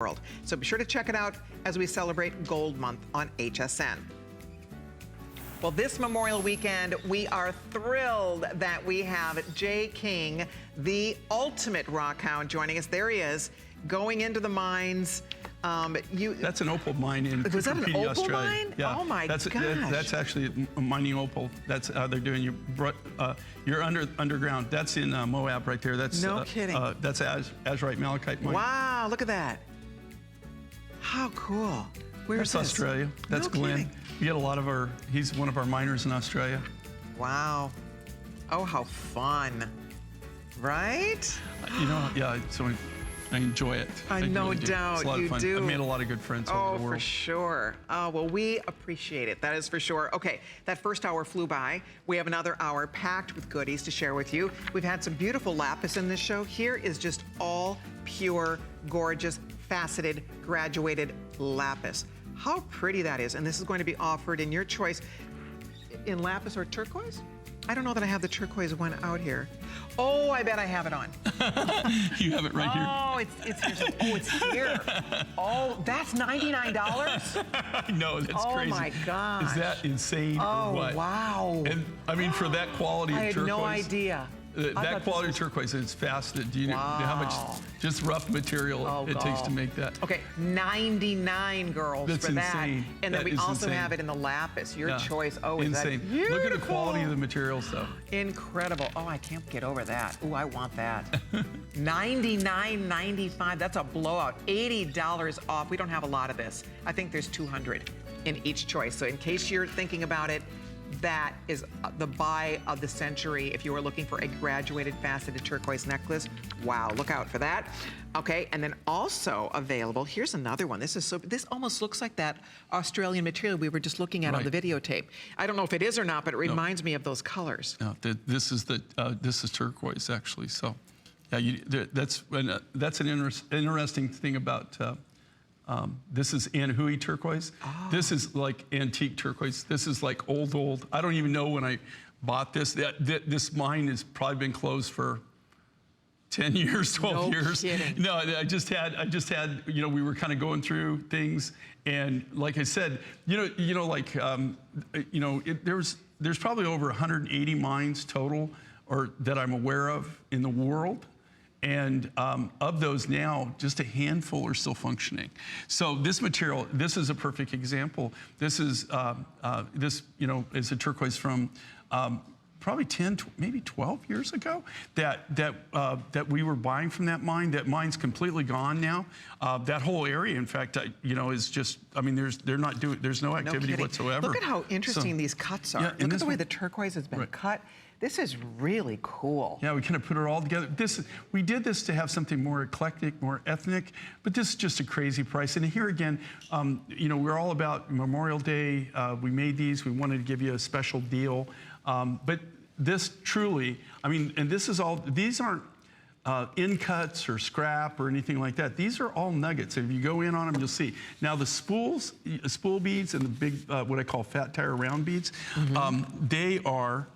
world. So be sure to check it out as we celebrate Gold Month on HSN. Well, this Memorial Weekend, we are thrilled that we have Jay King, the ultimate rock hound, joining us. There he is, going into the mines. That's an opal mine in Was that an opal Australia. mine? Yeah. Oh my gosh. That's actually mining opal. That's how they're doing. You're underground. That's in Moab right there. That's no kidding. That's Azurite Malachite mine. Wow, look at that. How cool. Where's That's Australia. That's no Glenn. kidding. We get a lot of he's one of our miners in Australia. Wow. Oh, how fun. Right? You know, yeah, so I enjoy it. No really doubt it's a lot you of fun. do. I've made a lot of good friends over the world. For sure. Oh, well, we appreciate it. That is for sure. Okay, that first hour flew by. We have another hour packed with goodies to share with you. We've had some beautiful lapis in this show. Here is just all pure, gorgeous, faceted, graduated lapis. How pretty that is. And this is going to be offered in your choice in lapis or turquoise. I don't know that I have the turquoise one out here. Oh, I bet I have it on. You have it right here. Oh, it's here. Oh, that's $99? I know, that's crazy. Oh my gosh. Is that insane or what? Oh, wow. And I mean, for that quality of turquoise. I had no idea. That quality of turquoise, it's faceted. Do you know how much just rough material it takes to make that? Okay, 99 girls That's for that. insane. And then that we also insane. have it in the lapis. Your choice. Oh, insane. Is that beautiful? Look at the quality of the materials, though. Incredible. Oh, I can't get over that. Oh, I want that. $99.95. That's a blowout. $80 off. We don't have a lot of this. I think there's 200 in each choice. So in case you're thinking about it, that is the buy of the century. If you are looking for a graduated faceted turquoise necklace, wow, look out for that. Okay, and then also available, here's another one. This almost looks like that Australian material we were just looking at on the videotape. I don't know if it is or not, but it reminds me of those colors. No, this is turquoise, actually. So, yeah, that's an interesting thing about. This is Anahui turquoise. Oh. This is like antique turquoise. This is like old. I don't even know when I bought this. This mine has probably been closed for 10 years, 12 years. Kidding. No, I just had, you know, we were kind of going through things, and like I said, there's probably over 180 mines total, or that I'm aware of in the world. And of those now, just a handful are still functioning. So this material, this is a perfect example. This is is a turquoise from probably 10, maybe 12 years ago that we were buying from that mine. That mine's completely gone now. That whole area, in fact, is just. I mean, there's no activity whatsoever. Look at how interesting these cuts are. Yeah, Look at the way the turquoise has been cut. This is really cool. Yeah, we kind of put it all together. We did this to have something more eclectic, more ethnic, but this is just a crazy price. And here again, we're all about Memorial Day. We made these. We wanted to give you a special deal. But this truly, I mean, and this is all, these aren't in cuts or scrap or anything like that. These are all nuggets. If you go in on them, you'll see. Now the spool beads and the big, what I call fat tire round beads, they are,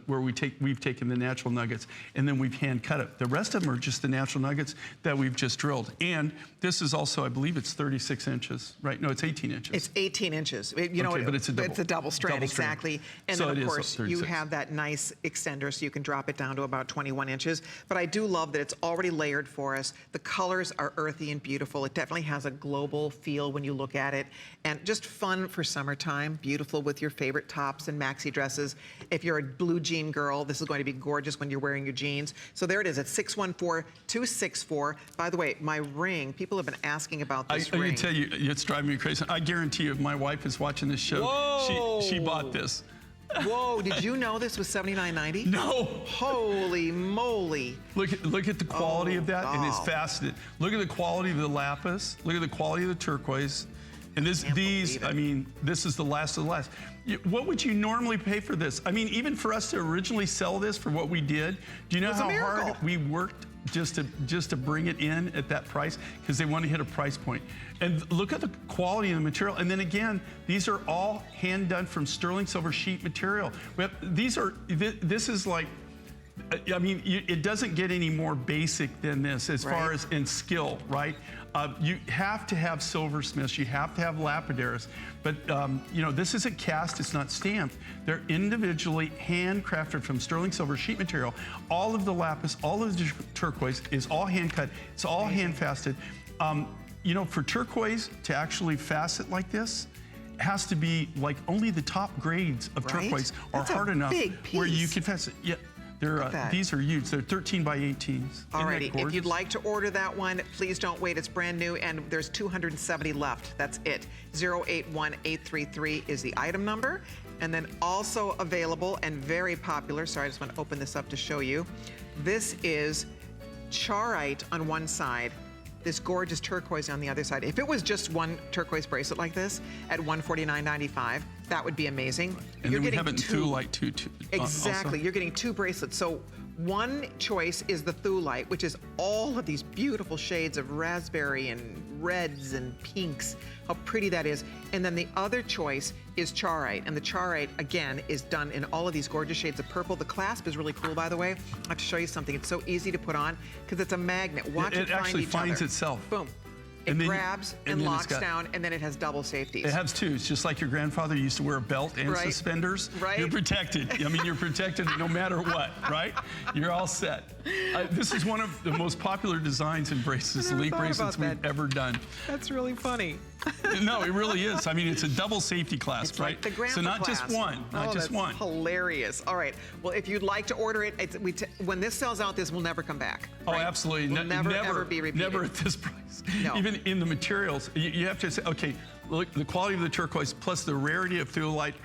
where we've taken the natural nuggets and then we've hand cut it. The rest of them are just the natural nuggets that we've just drilled. And this is also, I believe it's 36 inches, right? No, it's 18 inches. It's 18 inches. But it's a double. It's a double strand, exactly. And so then of course you have that nice extender so you can drop it down to about 21 inches. But I do love that it's already layered for us. The colors are earthy and beautiful. It definitely has a global feel when you look at it. And just fun for summertime, beautiful with your favorite tops and maxi dresses. If you're a blue jean girl, this is going to be gorgeous when you're wearing your jeans. So there it is at 614-264. By the way, my ring, people have been asking about this ring. I can tell you, it's driving me crazy. I guarantee you, if my wife is watching this show, she bought this. Whoa, did you know this was $79.90? No. Holy moly. Look at the quality of that, and it's faceted. Look at the quality of the lapis. Look at the quality of the turquoise. And I mean, this is the last of the last. What would you normally pay for this? I mean, even for us to originally sell this for what we did, do you know how hard we worked just to bring it in at that price? Because they want to hit a price point. And look at the quality of the material. And then again, these are all hand done from sterling silver sheet material. This is like I mean, it doesn't get any more basic than this as far as in skill, right? You have to have silversmiths, you have to have lapidaries, but you know, this isn't cast, it's not stamped. They're individually handcrafted from sterling silver sheet material. All of the lapis, all of the turquoise is all hand cut, it's all hand fasted. You know, for turquoise to actually facet like this, has to be like only the top grades of turquoise are hard enough where you can facet. Yeah. These are huge. They're 13 by 18s. Alrighty, if you'd like to order that one, please don't wait. It's brand new, and there's 270 left. That's it. 081833 is the item number. And then also available and very popular, sorry, I just want to open this up to show you. This is charoite on one side, this gorgeous turquoise on the other side. If it was just one turquoise bracelet like this at $149.95, that would be amazing. And you're getting thulite too. Exactly, also. You're getting two bracelets. So one choice is the thulite, which is all of these beautiful shades of raspberry and reds and pinks. How pretty that is. And then the other choice is charoite. And the charoite, again, is done in all of these gorgeous shades of purple. The clasp is really cool, by the way. I have to show you something. It's so easy to put on because it's a magnet. Watch it find actually each finds other. itself. Boom. It grabs and locks down, and then it has double safeties. It has two. It's just like your grandfather used to wear a belt and suspenders. Right. You're protected. I mean, you're protected no matter what, right? You're all set. This is one of the most popular designs in bracelets, elite bracelets we've ever done. That's really funny. No, it really is. I mean, it's a double safety clasp, it's right? Like the grandpa so not clasp. just one, not just one. Hilarious. All right. Well, if you'd like to order it, when this sells out, this will never come back. Oh, absolutely. Will never ever be repeated. Never at this price. No. Even in the materials, you have to say, okay, look, the quality of the turquoise plus the rarity of thulite.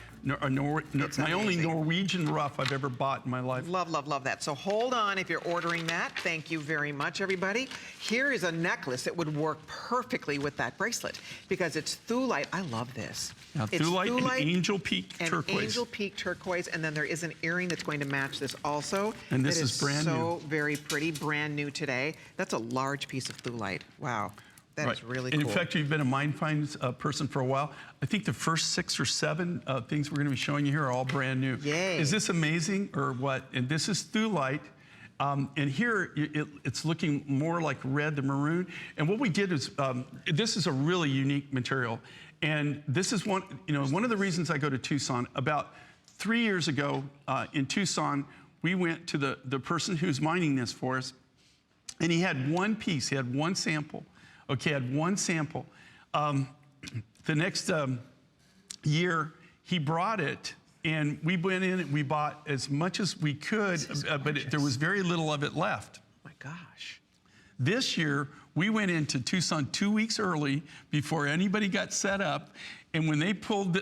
My only Norwegian rough I've ever bought in my life. Love, love, love that. So hold on if you're ordering that. Thank you very much, everybody. Here is a necklace that would work perfectly with that bracelet because it's thulite. I love this. Now, It's thulite and angel peak turquoise. Angel peak turquoise, and then there is an earring that's going to match this also. And this is brand new. So very pretty, brand new today. That's a large piece of thulite. Wow. That is really cool. In fact, you've been a Mind Finds person for a while. I think the first 6 or 7 things we're going to be showing you here are all brand new. Yay. Is this amazing or what? And this is thulite. And here it's looking more like red than maroon. And what we did is, this is a really unique material. And this is one of the reasons I go to Tucson. About 3 years ago in Tucson, we went to the person who's mining this for us. And he had one piece, he had one sample. Okay, I had one sample. The next year, he brought it, and we went in and we bought as much as we could, but there was very little of it left. My gosh. This year, we went into Tucson 2 weeks early before anybody got set up. And when they pulled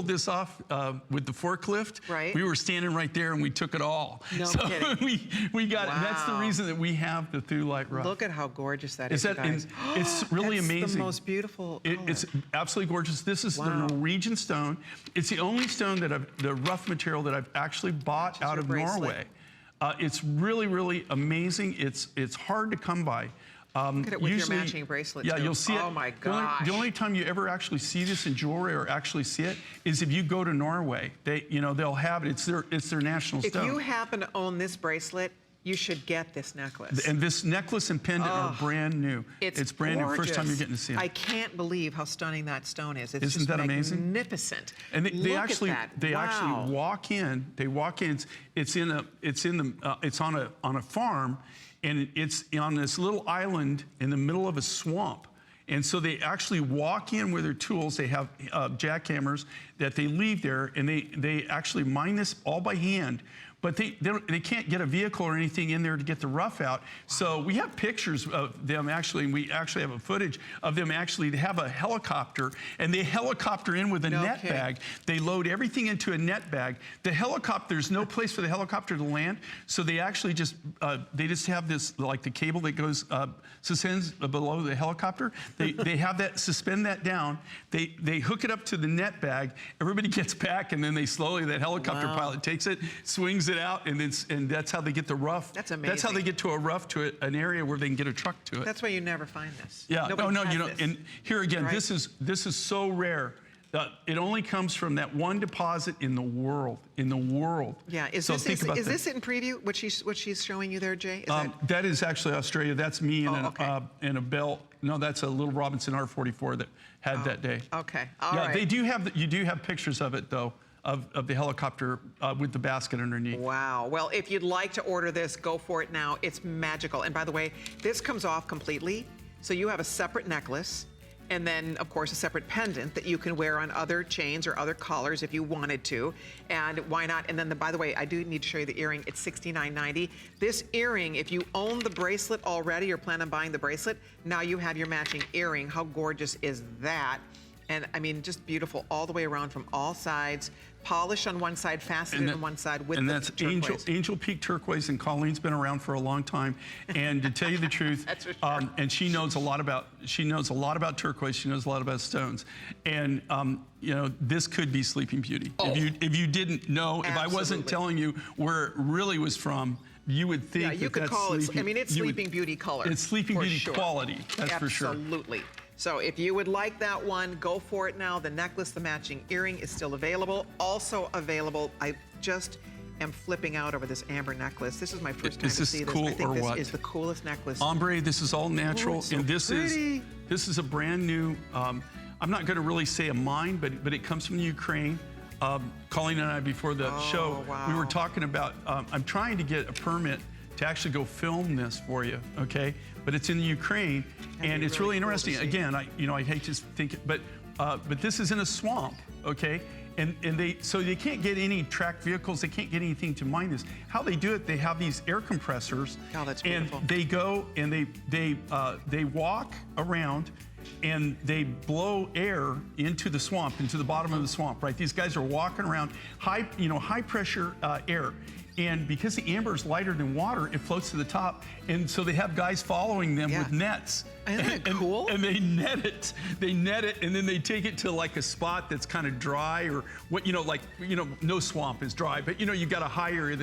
this off with the forklift, we were standing right there and we took it all. No kidding. we got it. And that's the reason that we have the thulite rough. Look at how gorgeous that is, guys. It's really amazing. It's the most beautiful color. It's absolutely gorgeous. This is the Norwegian stone. It's the only stone the rough material that I've actually bought out of Norway. It's really, really amazing. It's hard to come by. Look at it with your matching bracelet, yeah, too. you'll see it. Oh, my gosh. The only time you ever actually see this in jewelry or actually see it is if you go to Norway. They'll have it. It's their national stone. If you happen to own this bracelet, you should get this necklace. And this necklace and pendant are brand new. It's brand new. First time you're getting to see it. I can't believe how stunning that stone is. It's Isn't just that amazing? Magnificent. And they actually Wow. walk in. They walk in. It's on a farm. And it's on this little island in the middle of a swamp. And so they actually walk in with their tools. They have jackhammers that they leave there, and they actually mine this all by hand. But they can't get a vehicle or anything in there to get the rough out. So we have pictures of them actually, and we actually have a footage of them actually. They have a helicopter, and they helicopter in with a net bag. They load everything into a net bag. The helicopter, there's no place for the helicopter to land, so they actually just have this, like the cable that goes suspends below the helicopter. They have that, suspend that down. They hook it up to the net bag. Everybody gets back, and then that helicopter pilot takes it, swings it out, and that's how they get the rough. That's amazing. That's how they get to a rough, to an area where they can get a truck to it. That's why you never find this. Yeah. Nobody has this. And here again, this is so rare. It only comes from that one deposit in the world. In the world. Yeah. Is so this in preview? What she's showing you there, Jay? That is actually Australia. That's me in a belt. No, that's a little Robinson R44 that had that day. Okay. All right. They do have. You do have pictures of it though. Of the helicopter with the basket underneath. Wow. Well, if you'd like to order this, go for it now. It's magical. And by the way, this comes off completely. So you have a separate necklace and then, of course, a separate pendant that you can wear on other chains or other collars if you wanted to. And why not? And then, by the way, I do need to show you the earring. It's $69.90. This earring, if you own the bracelet already or plan on buying the bracelet, now you have your matching earring. How gorgeous is that? And I mean, just beautiful all the way around from all sides. Polish on one side, faceted on one side with the turquoise. Angel Peak turquoise, and Colleen's been around for a long time. And to tell you the truth, That's for sure. And she knows a lot about turquoise. She knows a lot about stones. And you know, this could be Sleeping Beauty. Oh. If you didn't know, if I wasn't telling you where it really was from, you would think yeah, you could call it. I mean, it's Sleeping Beauty color. It's Sleeping Beauty quality. That's for sure. Absolutely. So if you would like that one, go for it now. The necklace, the matching earring is still available. Also available, I just am flipping out over this amber necklace. This is my first time to see this. Cool I think or this what? is the coolest necklace. Ombre, this is all natural. Oh, so and this pretty. is a brand new, I'm not gonna really say a mine, but it comes from Ukraine. Colleen and I, before the show, we were talking about, I'm trying to get a permit to actually go film this for you, okay? But it's in Ukraine, and it's really interesting. Again, I hate to think, but this is in a swamp, okay? And so they can't get any tracked vehicles. They can't get anything to mine this. How they do it? They have these air compressors. Oh, that's beautiful. And they go and they walk around, and they blow air into the swamp, into the bottom of the swamp. Right? These guys are walking around high pressure air. And because the amber is lighter than water, it floats to the top. And so they have guys following them with nets. Isn't that cool? And they net it. They net it, and then they take it to like a spot that's kind of dry, or what, no swamp is dry, but you got a high area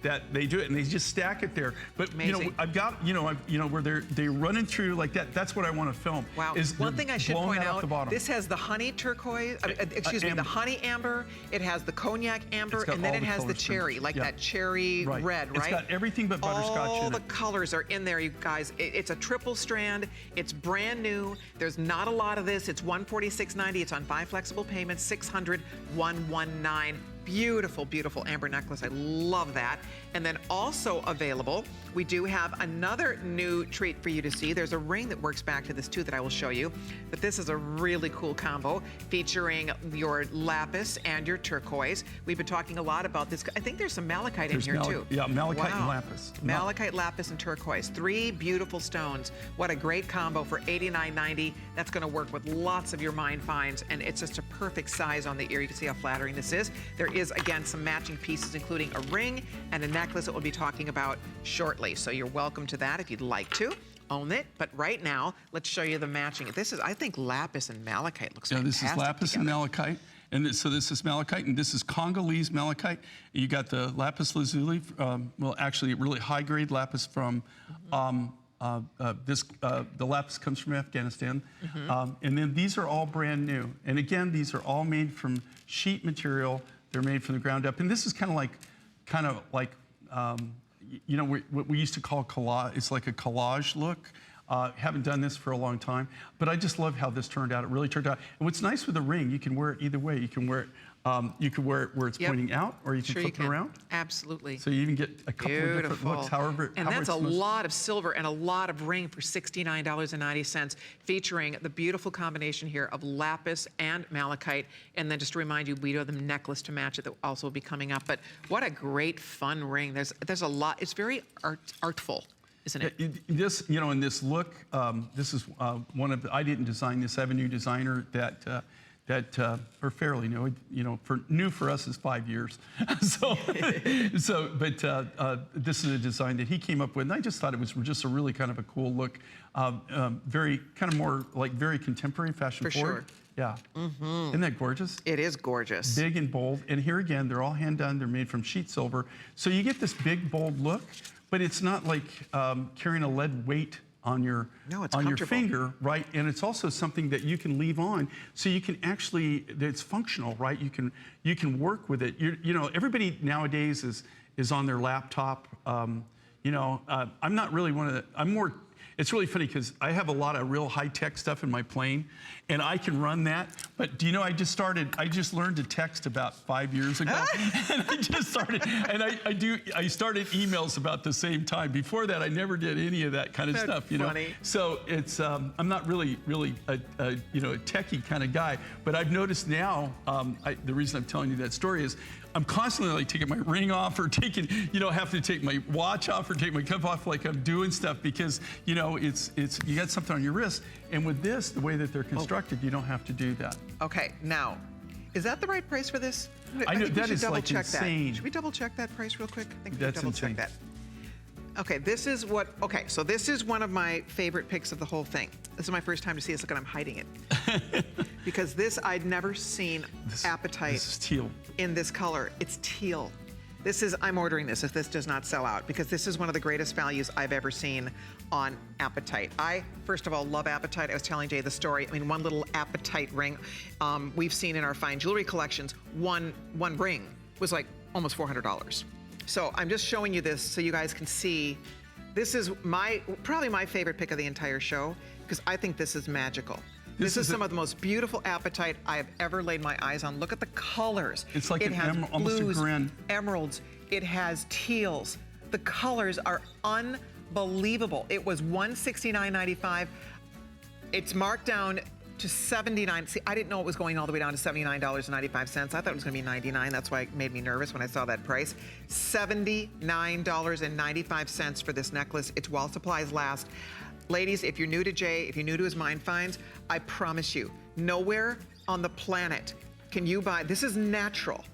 that they do it, and they just stack it there. But amazing. I've got where they're running through like that. That's what I want to film. Wow. One thing I should point out, this has the honey turquoise, the honey amber, it has the cognac amber, and then it has the cherry, that cherry red, right? It's got everything but butterscotch in it. All the colors are in there, you guys. It's a triple strand. It's brand new. There's not a lot of this. It's $146.90. It's on 5 flexible payments, $600,119. Beautiful, beautiful amber necklace. I love that. And then also available, we do have another new treat for you to see. There's a ring that works back to this too that I will show you. But this is a really cool combo featuring your lapis and your turquoise. We've been talking a lot about this. I think there's some malachite in here too. Yeah, malachite and lapis. Malachite, lapis, and turquoise. 3 beautiful stones. What a great combo for $89.90. That's going to work with lots of your mine finds, and it's just a perfect size on the ear. You can see how flattering this is. There is, again, some matching pieces, including a ring and a necklace that we'll be talking about shortly. So you're welcome to that if you'd like to own it. But right now, let's show you the matching. This is, I think, lapis and malachite looks fantastic. This is lapis and malachite. And so this is malachite, and this is Congolese malachite. You got the lapis lazuli, actually really high-grade lapis from, the lapis comes from Afghanistan. And then these are all brand new. And again, these are all made from sheet material. They're made from the ground up. And this is kind of like what we used to call collage. It's like a collage look. Haven't done this for a long time, but I just love how this turned out. It really turned out. And what's nice with the ring, you can wear it either way. You can wear it where it's pointing out, or you can flip it around. Absolutely. So you even get a couple of different looks, and that's a lot of silver and a lot of ring for $69.90, featuring the beautiful combination here of lapis and malachite. And then just to remind you, we do have the necklace to match it that also will be coming up. But what a great, fun ring. There's a lot. It's very artful. Isn't it? This, in this look, this is I didn't design this. I have a new designer that are fairly new. New for us is 5 years. But this is a design that he came up with, and I just thought it was just a really kind of a cool look, very kind of more like very contemporary, fashion forward. Sure. Yeah. Isn't that gorgeous? It is gorgeous. Big and bold. And here again, they're all hand done. They're made from sheet silver. So you get this big, bold look, but it's not like carrying a lead weight on your No, it's on your comfortable. finger, right? And it's also something that you can leave on, so you can actually, it's functional, right? You can work with it. You know, everybody nowadays is on their laptop. You know, I'm not really one of the, I'm more. It's really funny because I have a lot of real high-tech stuff in my plane, and I can run that. But do you know, I just learned to text about 5 years ago, and I just started, and I started emails about the same time. Before that, I never did any of that kind of stuff, you know. Funny. So it's, I'm not really a you know, a techie kind of guy, but I've noticed now, the reason I'm telling you that story is, I'm constantly like taking my ring off or taking, you know, having to take my watch off or take my cuff off like I'm doing stuff because, you know, it's you got something on your wrist. And with this, the way that they're constructed, you don't have to do that. Okay, now, is that the right price for this? I know think that we should is double like check insane. That. Should we double check that price real quick? I think we That's should double insane. check that. Okay, this is what, okay, so this is one of my favorite picks of the whole thing. This is my first time to see this. Look, I'm hiding it. Because this, I'd never seen Appetite This is teal. in this color. It's teal. This is, I'm ordering this if this does not sell out, because this is one of the greatest values I've ever seen on Appetite. I, first of all, love Appetite. I was telling Jay the story. I mean, one little Appetite ring we've seen in our fine jewelry collections, one ring was like almost $400. So I'm just showing you this so you guys can see. This is probably my favorite pick of the entire show, because I think this is magical. This is some of the most beautiful Appetite I have ever laid my eyes on. Look at the colors. It's like it has almost a blues, grin. emeralds. It has teals. The colors are unbelievable. It was $169.95. It's marked down to $79. See, I didn't know it was going all the way down to $79.95. I thought it was going to be $99. That's why it made me nervous when I saw that price. $79.95 for this necklace. It's while supplies last. Ladies, if you're new to Jay, if you're new to his Mind Finds, I promise you, nowhere on the planet can you buy, this is natural.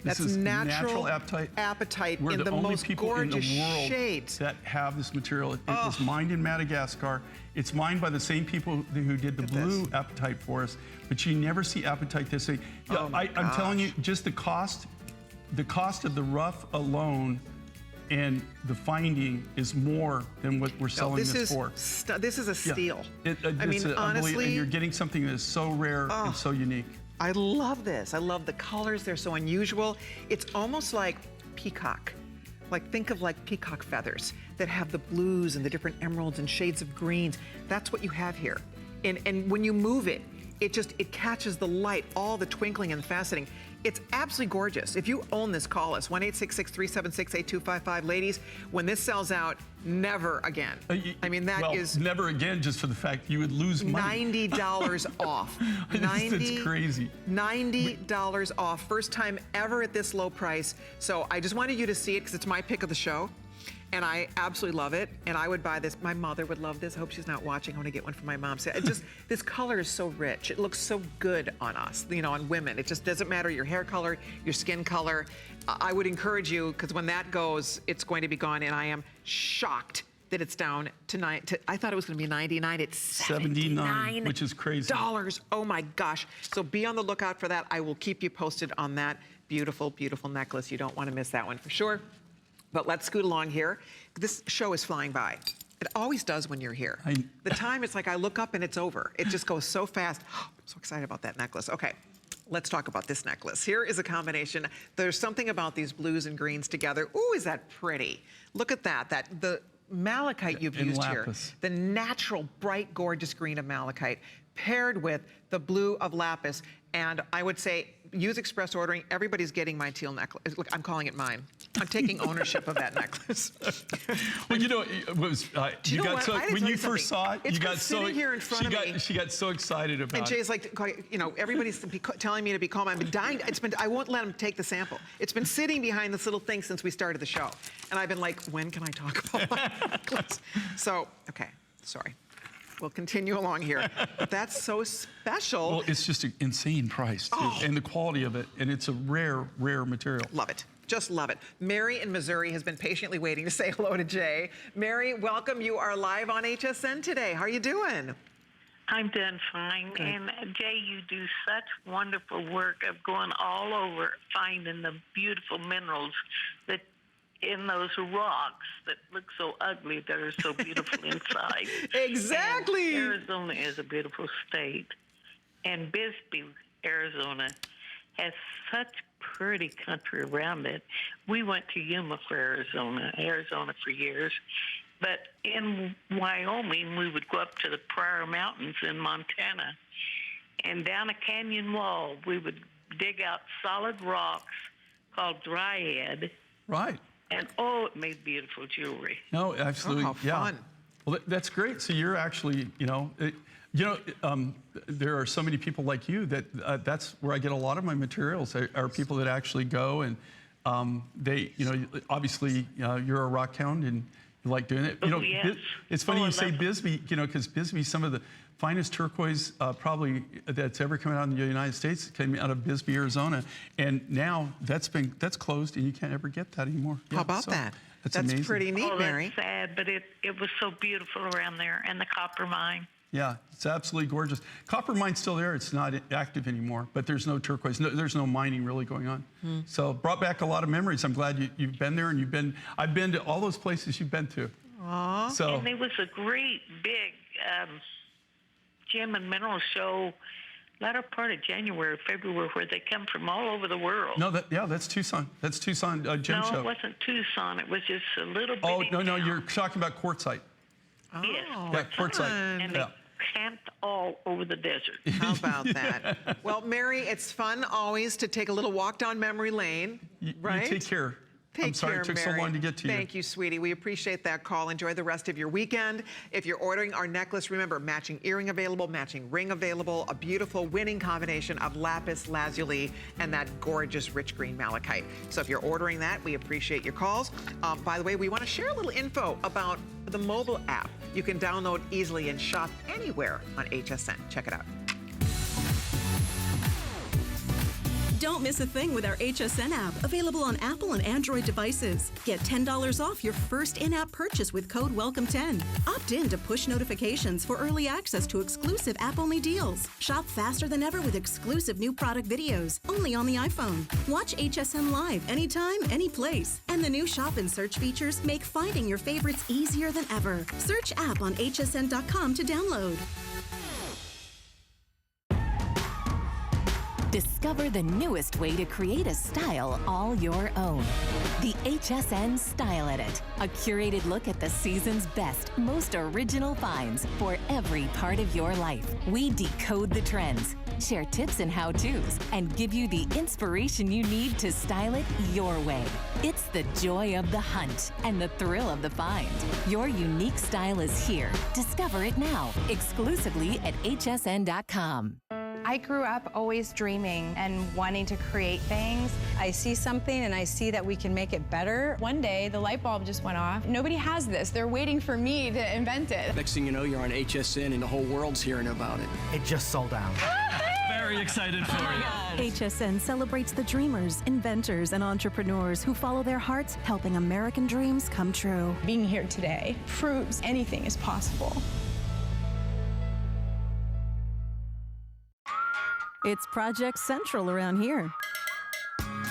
This is natural Appetite. We're in the only most people gorgeous in the world shades that have this material. It was mined in Madagascar. It's mined by the same people who did the blue Appetite for us, but you never see Appetite this way. I'm telling you, just the cost of the rough alone and the finding is more than what we're selling this for. This is a steal. I mean, honestly, and you're getting something that is so rare and so unique. I love this. I love the colors. They're so unusual. It's almost like peacock. Like, think of like peacock feathers that have the blues and the different emeralds and shades of greens. That's what you have here. And when you move it, it catches the light, all the twinkling and the faceting. It's absolutely gorgeous. If you own this, call us, 1-866-376-8255. Ladies, when this sells out, never again. I mean, that is never again, just for the fact you would lose money. $90 off. That's crazy. $90 off. First time ever at this low price. So I just wanted you to see it because it's my pick of the show. And I absolutely love it. And I would buy this. My mother would love this. I hope she's not watching. I want to get one for my mom. So it just, this color is so rich. It looks so good on us, you know, on women. It just doesn't matter your hair color, your skin color. I would encourage you, because when that goes, it's going to be gone. And I am shocked that it's down to I thought it was going to be 99. It's 79, which is crazy. Oh my gosh. So be on the lookout for that. I will keep you posted on that beautiful, beautiful necklace. You don't want to miss that one for sure. But let's scoot along here. This show is flying by. It always does when you're here. The time, it's like I look up and it's over. It just goes so fast. I'm so excited about that necklace. Okay, let's talk about this necklace. Here is a combination. There's something about these blues and greens together. Ooh, is that pretty? Look at that. The malachite you've used here. The natural, bright, gorgeous green of malachite paired with the blue of lapis. And I would say, use express ordering. Everybody's getting my teal necklace. Look, I'm calling it mine. I'm taking ownership of that necklace. Well, you know, it was, when you first saw it, you got so, here in front of me. She got so excited about it. And Jay's like, you know, everybody's telling me to be calm. I've been dying. I won't let him take the sample. It's been sitting behind this little thing since we started the show. And I've been like, when can I talk about my necklace? So, okay, sorry. We'll continue along here. But that's so special. Well, it's just an insane price, too, and the quality of it, and it's a rare, rare material. Love it. Just love it. Mary in Missouri has been patiently waiting to say hello to Jay. Mary, welcome. You are live on HSN today. How are you doing? I'm doing fine. Good. And Jay, you do such wonderful work of going all over finding the beautiful minerals that in those rocks that look so ugly that are so beautiful inside. Exactly. And Arizona is a beautiful state. And Bisbee, Arizona, has such pretty country around it. We went to Yuma for Arizona for years. But in Wyoming, we would go up to the Prairie Mountains in Montana. And down a canyon wall, we would dig out solid rocks called dryad. Right. And, oh, it made beautiful jewelry. No, absolutely. Oh, how fun. Well, that's great. So you're actually, there are so many people like you that that's where I get a lot of my materials are people that actually go and they, obviously you're a rock hound and you like doing it. Yes. It's funny you say love Bisbee, because Bisbee, some of the finest turquoise probably that's ever come out in the United States came out of Bisbee, Arizona, and now that's closed and you can't ever get that anymore. How about that? That's That's amazing. pretty neat, Oh, Mary. that's sad, but it was so beautiful around there, and the copper mine. Yeah, it's absolutely gorgeous. Copper mine's still there. It's not active anymore, but there's no turquoise. There's no mining really going on. So brought back a lot of memories. I'm glad you've been there, and I've been to all those places you've been to. Aww. So, And there was a great big gem and mineral show latter part of January, February, where they come from all over the world. no, that's Tucson. That's Tucson gem No, show. it wasn't Tucson. It was just a little bit. Oh, no, you're talking about quartzite. Oh, Yeah, quartzite. And they camped all over the desert. how about that? Well, Mary, it's fun always to take a little walk down memory lane, right? You take care. I'm sorry it took so long to get to you. Thank you, sweetie. We appreciate that call. Enjoy the rest of your weekend. If you're ordering our necklace, remember, matching earring available, matching ring available, a beautiful winning combination of lapis lazuli and that gorgeous rich green malachite. So if you're ordering that, we appreciate your calls. By the way, we want to share a little info about the mobile app. You can download easily and shop anywhere on HSN. Check it out. Don't miss a thing with our HSN app, available on Apple and Android devices. Get $10 off your first in-app purchase with code WELCOME10. Opt in to push notifications for early access to exclusive app-only deals. Shop faster than ever with exclusive new product videos, only on the iPhone. Watch HSN live anytime, any place. And the new shop and search features make finding your favorites easier than ever. Search app on hsn.com to download. Discover the newest way to create a style all your own. The HSN Style Edit, a curated look at the season's best, most original finds for every part of your life. We decode the trends, share tips and how-tos, and give you the inspiration you need to style it your way. It's the joy of the hunt and the thrill of the find. Your unique style is here. Discover it now, exclusively at hsn.com. I grew up always dreaming and wanting to create things. I see something and I see that we can make it better. One day, the light bulb just went off. Nobody has this. They're waiting for me to invent it. Next thing you know, you're on HSN and the whole world's hearing about it. It just sold out. Very excited for you. HSN celebrates the dreamers, inventors, and entrepreneurs who follow their hearts, helping American dreams come true. Being here today proves anything is possible. It's Project Central around here.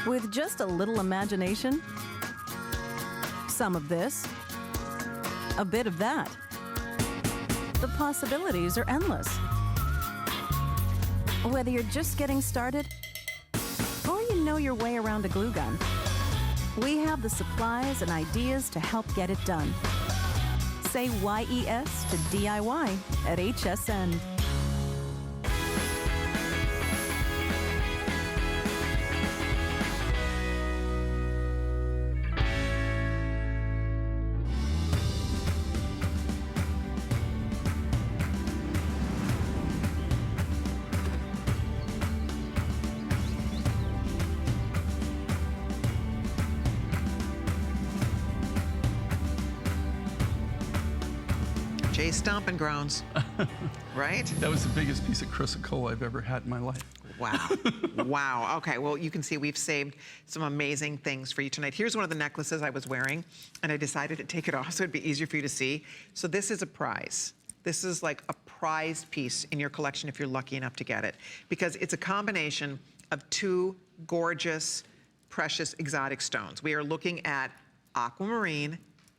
With just a little imagination, some of this, a bit of that. The possibilities are endless. Whether you're just getting started or you know your way around a glue gun, we have the supplies and ideas to help get it done. Say YES to DIY at HSN. Jay's Stomping Grounds, right? That was the biggest piece of chrysocolla I've ever had in my life. Wow. Wow. Okay, well, you can see we've saved some amazing things for you tonight. Here's one of the necklaces I was wearing, and I decided to take it off so it'd be easier for you to see. So this is a prize. This is like a prized piece in your collection if you're lucky enough to get it, because it's a combination of two gorgeous, precious, exotic stones. We are looking at aquamarine,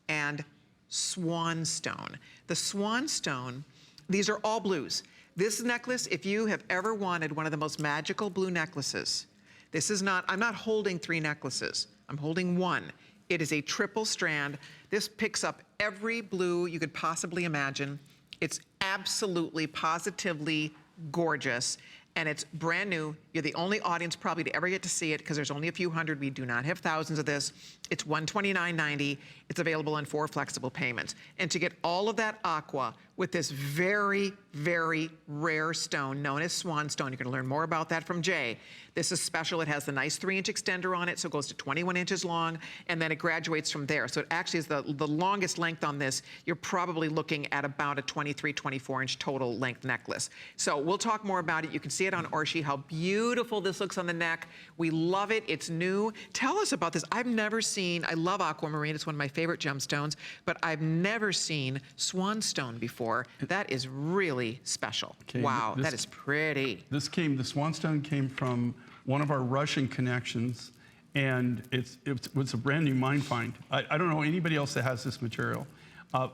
and swanstone. The swanstone, these are all blues. This necklace, if you have ever wanted one of the most magical blue necklaces, this is not, I'm not holding 3 necklaces. I'm holding one. It is a triple strand. This picks up every blue you could possibly imagine. It's absolutely, positively gorgeous. And it's brand new. You're the only audience probably to ever get to see it because there's only a few hundred. We do not have thousands of this. It's $129.90. It's available in 4 flexible payments. And to get all of that aqua with this very, very rare stone known as swanstone, you're gonna learn more about that from Jay. This is special. It has the nice 3-inch extender on it, so it goes to 21 inches long, and then it graduates from there. So it actually is the longest length on this. You're probably looking at about a 23, 24-inch total length necklace. So we'll talk more about it. You can see it on Orshi, how beautiful this looks on the neck. We love it. It's new. Tell us about this. I've never seen, I love aquamarine. It's one of my favorite gemstones, but I've never seen swanstone before. That is really special. Okay, wow, that is pretty. The swanstone came from one of our Russian connections, and it was a brand new mine find. I don't know anybody else that has this material.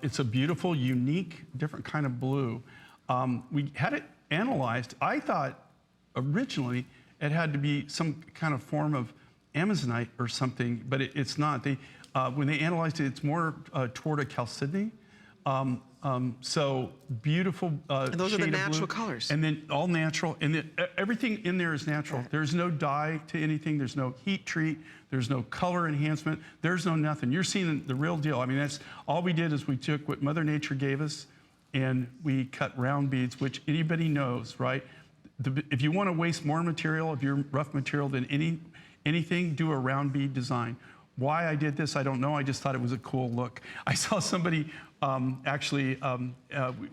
It's a beautiful, unique, different kind of blue. We had it analyzed. I thought originally it had to be some kind of form of Amazonite or something, but it's not. When they analyzed it, it's more toward a chalcedony. So beautiful and those are the natural colors. And then all natural, and everything in there is natural. Right. There's no dye to anything. There's no heat treat. There's no color enhancement. There's no nothing. You're seeing the real deal. I mean, that's all we did is we took what Mother Nature gave us and we cut round beads, which anybody knows, right? If you want to waste more material, if you're rough material than anything, do a round bead design. Why I did this, I don't know. I just thought it was a cool look. I saw somebody,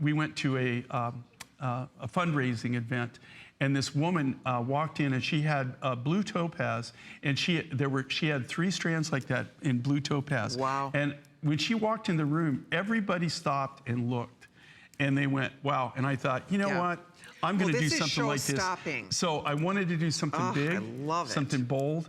we went to a fundraising event, and this woman walked in, and she had blue topaz, and she had 3 strands like that in blue topaz. Wow. And when she walked in the room, everybody stopped and looked, and they went, wow. And I thought, you know what? I'm going to do something like this. So I wanted to do something big, something bold.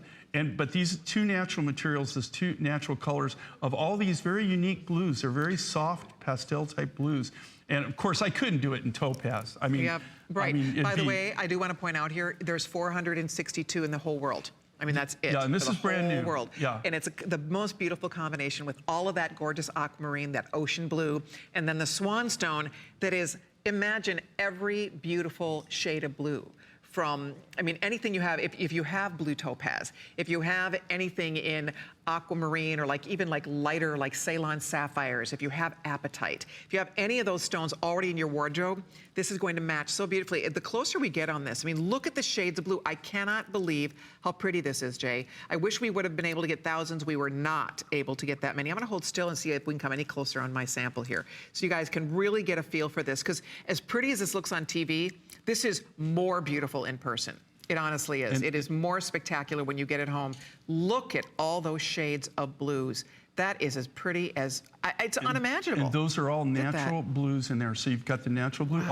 But these 2 natural materials, these 2 natural colors of all these very unique blues, they're very soft pastel type blues. And of course, I couldn't do it in topaz. I mean, right. I mean, by the way, I do want to point out here, there's 462 in the whole world. I mean, that's it. Yeah, and this is brand new. World. Yeah. And it's the most beautiful combination with all of that gorgeous aquamarine, that ocean blue, and then the swanstone that is, imagine every beautiful shade of blue. From, I mean, anything you have, if you have blue topaz, if you have anything in aquamarine or even lighter, like Ceylon sapphires, if you have apatite, if you have any of those stones already in your wardrobe, this is going to match so beautifully. The closer we get on this, I mean, look at the shades of blue. I cannot believe how pretty this is, Jay. I wish we would have been able to get thousands. We were not able to get that many. I'm gonna hold still and see if we can come any closer on my sample here. So you guys can really get a feel for this, because as pretty as this looks on TV, this is more beautiful in person. It honestly is. It is more spectacular when you get it home. Look at all those shades of blues. That is as pretty as, it's unimaginable. And those are all natural blues in there. So you've got the natural blue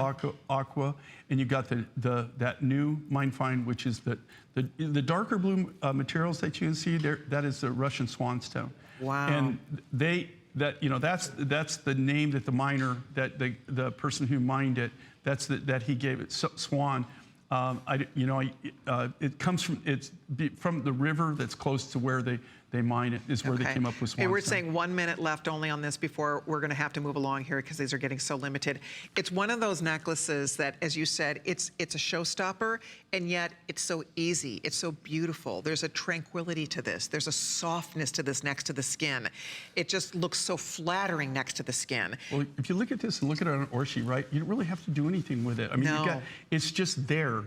aqua, and you've got that new mine find, which is the darker blue materials that you can see there. That is the Russian swanstone. Wow. And that's the name that the miner, that the person who mined it, that he gave it, swan. It comes from the river that's close to where they mine it, is where they came up with swanstone. Hey, we're saying 1 minute left only on this before we're going to have to move along here because these are getting so limited. It's one of those necklaces that, as you said, it's a showstopper, and yet it's so easy. It's so beautiful. There's a tranquility to this. There's a softness to this next to the skin. It just looks so flattering next to the skin. Well, if you look at this and look at it on Orshi, right, you don't really have to do anything with it. I mean, it's just there,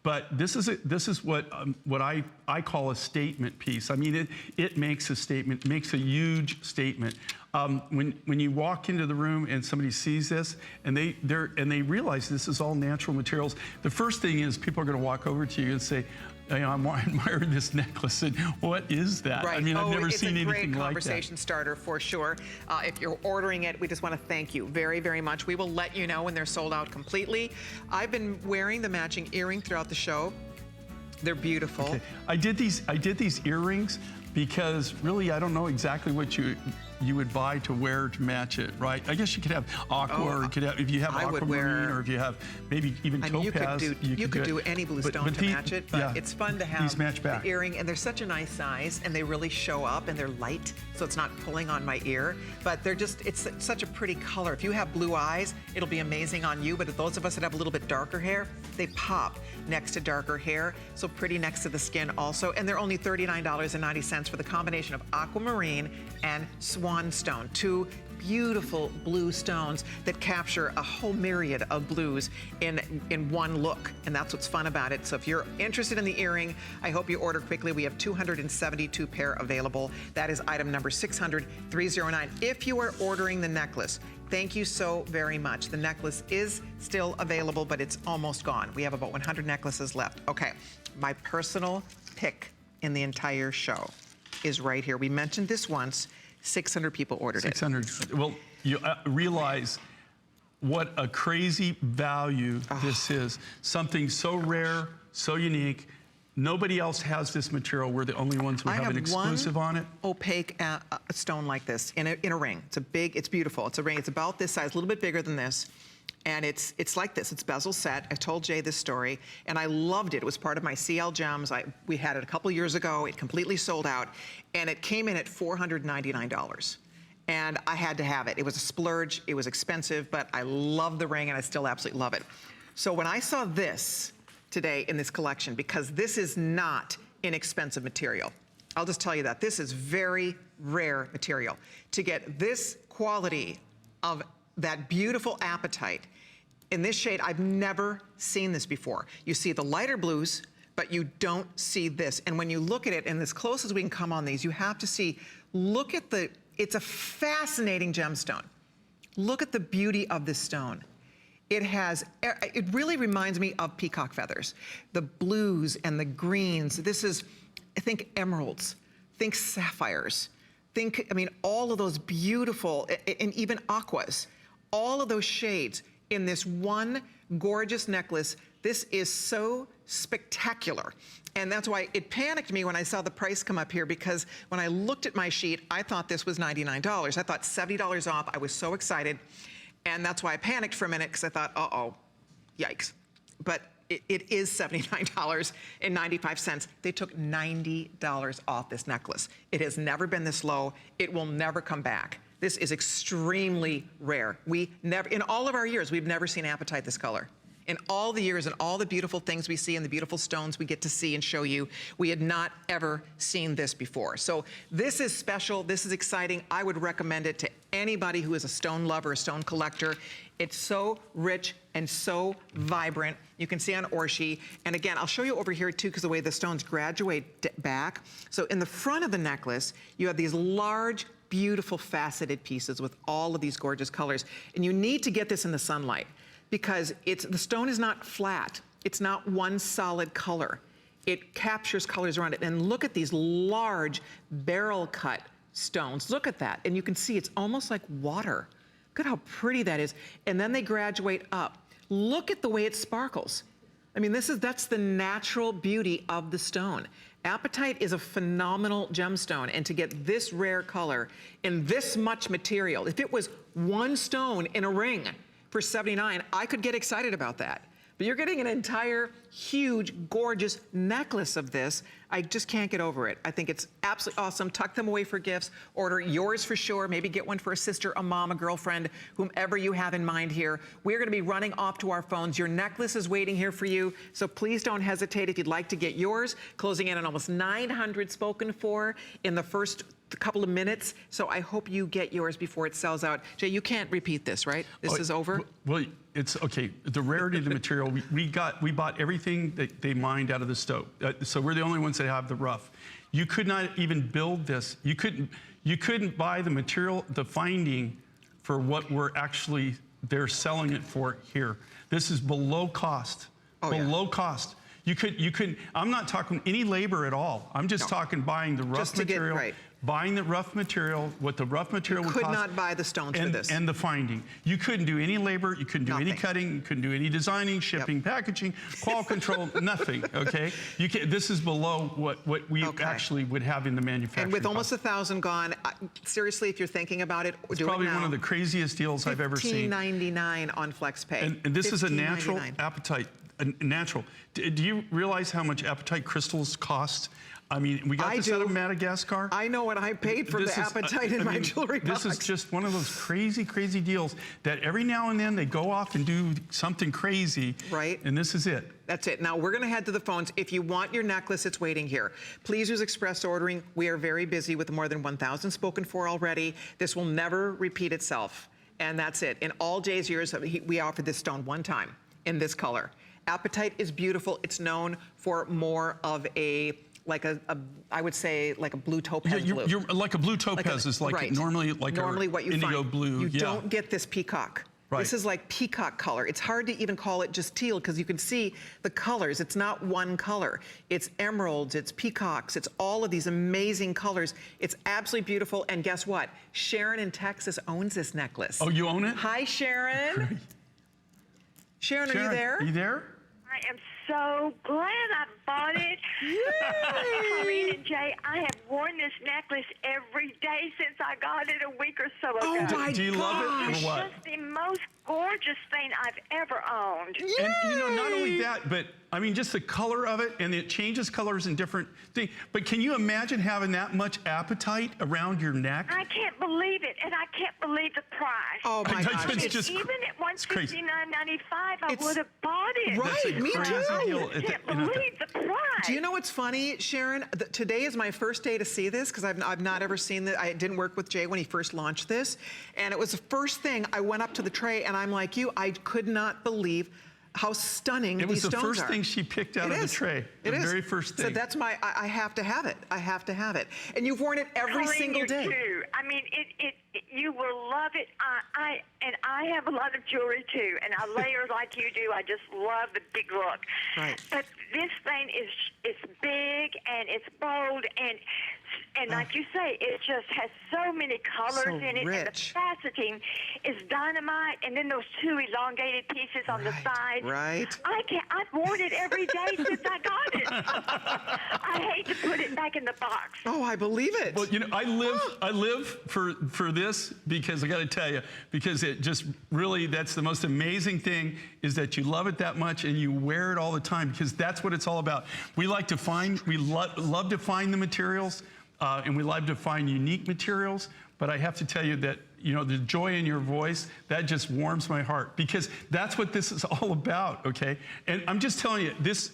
But this is what I call a statement piece. I mean, it makes a statement, makes a huge statement. When you walk into the room and somebody sees this and they realize this is all natural materials, the first thing is people are going to walk over to you and say, I'm admiring this necklace, and what is that? Right. I mean, I've never seen anything like that. It's a great conversation starter for sure. If you're ordering it, we just want to thank you very, very much. We will let you know when they're sold out completely. I've been wearing the matching earring throughout the show. They're beautiful. Okay. I did these earrings because really I don't know exactly what you would buy to wear to match it, right? I guess you could have aqua, or you could have, if you have aquamarine, or if you have maybe even topaz. You could do any blue stone to match it, but yeah, it's fun to have these match back. the earring, and they're such a nice size, and they really show up, and they're light, so it's not pulling on my ear, but they're just, it's such a pretty color. If you have blue eyes, it'll be amazing on you, but if those of us that have a little bit darker hair, they pop next to darker hair, so pretty next to the skin also, and they're only $39.90 for the combination of aquamarine and swan stone, two beautiful blue stones that capture a whole myriad of blues in one look, and that's what's fun about it. So if you're interested in the earring, I hope you order quickly. We have 272 pair available. That is item number 600-309. If you are ordering the necklace, thank you so very much. The necklace is still available, but it's almost gone. We have about 100 necklaces left. Okay, my personal pick in the entire show is right here. We mentioned this once. 600 people ordered 600. Well, you realize what a crazy value this is. Something so rare, so unique. Nobody else has this material. We're the only ones who have an exclusive on it. Opaque stone like this in a ring. It's beautiful. It's a ring. It's about this size, a little bit bigger than this. And it's like this. It's bezel set. I told Jay this story, and I loved it. It was part of my CL Gems. We had it a couple years ago. It completely sold out, and it came in at $499. And I had to have it. It was a splurge. It was expensive, but I love the ring, and I still absolutely love it. So when I saw this today in this collection, because this is not inexpensive material, I'll just tell you that. This is very rare material. To get this quality of that beautiful apatite in this shade, I've never seen this before. You see the lighter blues, but you don't see this. And when you look at it, and as close as we can come on these, you have to see, look at it's a fascinating gemstone. Look at the beauty of this stone. It really reminds me of peacock feathers. The blues and the greens. This is, I think, emeralds, think sapphires, think, I mean, all of those beautiful, and even aquas, all of those shades in this one gorgeous necklace. This is so spectacular. And that's why it panicked me when I saw the price come up here, because when I looked at my sheet, I thought this was $99. I thought $70 off. I was so excited. And that's why I panicked for a minute, because I thought, uh-oh, yikes. But it is $79.95. They took $90 off this necklace. It has never been this low. It will never come back. This is extremely rare. In all of our years, we've never seen apatite this color. In all the years and all the beautiful things we see and the beautiful stones we get to see and show you, we had not ever seen this before. So this is special, this is exciting. I would recommend it to anybody who is a stone lover, a stone collector. It's so rich and so vibrant. You can see on Orshi. And again, I'll show you over here too, because the way the stones graduate back. So in the front of the necklace, you have these large, beautiful faceted pieces with all of these gorgeous colors. And you need to get this in the sunlight, because the stone is not flat. It's not one solid color. It captures colors around it. And look at these large barrel cut stones. Look at that. And you can see it's almost like water. Look at how pretty that is. And then they graduate up. Look at the way it sparkles. I mean, that's the natural beauty of the stone. Apatite is a phenomenal gemstone, and to get this rare color in this much material, if it was one stone in a ring for $79, I could get excited about that. But you're getting an entire, huge, gorgeous necklace of this. I just can't get over it. I think it's absolutely awesome. Tuck them away for gifts. Order yours for sure. Maybe get one for a sister, a mom, a girlfriend, whomever you have in mind here. We're gonna be running off to our phones. Your necklace is waiting here for you, so please don't hesitate if you'd like to get yours. Closing in on almost 900 spoken for in the first couple of minutes, so I hope you get yours before it sells out. Jay, you can't repeat this, right? This is over? Well, it's okay. The rarity of the material, we bought everything that they mined out of the stove. So we're the only ones that have the rough. You could not even build this. You couldn't buy the material, the finding, for what they're selling it for here. This is below cost. Below cost. You couldn't, I'm not talking any labor at all. I'm just talking buying the rough material, buying the rough material, what the rough material would cost. Could not buy the stones for this. And the finding. You couldn't do any labor, you couldn't do any Nothing. cutting, you couldn't do any designing, shipping, packaging, quality control, nothing, okay? This is below what we actually would have in the manufacturing And with almost cost. 1,000 gone, seriously, if you're thinking about it, It's do probably it now. one of the craziest deals I've ever seen. $15.99 on FlexPay. And this is a natural $15.99. apatite, natural. Do you realize how much apatite crystals cost? I mean, we got this out of Madagascar. I know what I paid for the apatite in my jewelry box. This is just one of those crazy, crazy deals that every now and then they go off and do something crazy. Right. And this is it. That's it. Now, we're going to head to the phones. If you want your necklace, it's waiting here. Please use express ordering. We are very busy with more than 1,000 spoken for already. This will never repeat itself. And that's it. In all Jay's years, we offered this stone one time in this color. Apatite is beautiful. It's known for more of I would say like a blue topaz blue. You're like a blue topaz is like right. normally like normally what you indigo find. blue. You don't get this peacock. Right. This is like peacock color. It's hard to even call it just teal because you can see the colors. It's not one color. It's emeralds, it's peacocks, it's all of these amazing colors. It's absolutely beautiful. And guess what? Sharon in Texas owns this necklace. Oh, you own it? Hi, Sharon. Sharon, are you there? Are you there? I am so glad I bought it. Colleen and Jay, I have worn this necklace every day since I got it a week or so ago. Oh my God. Do you love it It's or what? just the most gorgeous thing I've ever owned. And you know, not only that, but I mean, just the color of it, and it changes colors in different things. But can you imagine having that much apatite around your neck? I can't believe it, and I can't believe the price. Oh my gosh. It's just Even at crazy. $159.95, I It's- would have bought it. Right, That's a me crazy too. deal. I can't believe the price. Do you know what's funny, Sharon? Today is my first day to see this because I've not ever seen this. I didn't work with Jay when he first launched this. And it was the first thing I went up to the tray and I'm like you, I could not believe how stunning It these was the stones first are. thing she picked out It of the is. tray. It the is. very first thing. So that's my, I have to have it. I have to have it. And you've worn it every Colleen, single you day. Too. I mean, you will love it. I have a lot of jewelry too, and I layer like you do. I just love the big look. Right. But this thing it's big and it's bold and like you say, it just has so many colors So in it, and the rich. faceting is dynamite. And then those two elongated pieces on the side. Right. I've worn it every day since I got it. I hate to put it back in the box. Oh, I believe it. Well, you know, I live for this because I got to tell you, because it just really, that's the most amazing thing is that you love it that much and you wear it all the time because that's what it's all about. We like to find, love to find the materials and we love to find unique materials. But I have to tell you that, you know, the joy in your voice, that just warms my heart because that's what this is all about, okay? And I'm just telling you, this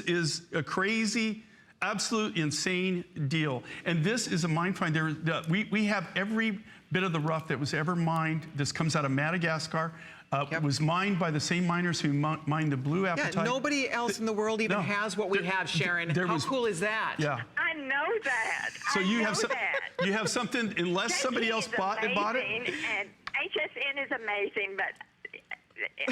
is a crazy, absolute insane deal. And this is a mine find. We have every bit of the rough that was ever mined. This comes out of Madagascar. It was mined by the same miners who mined the blue apatite. Yeah, nobody else in the world even has what we have, Sharon. How cool is that? Yeah. I know that. So you have that. you have something unless somebody else bought it. And HSN is amazing, but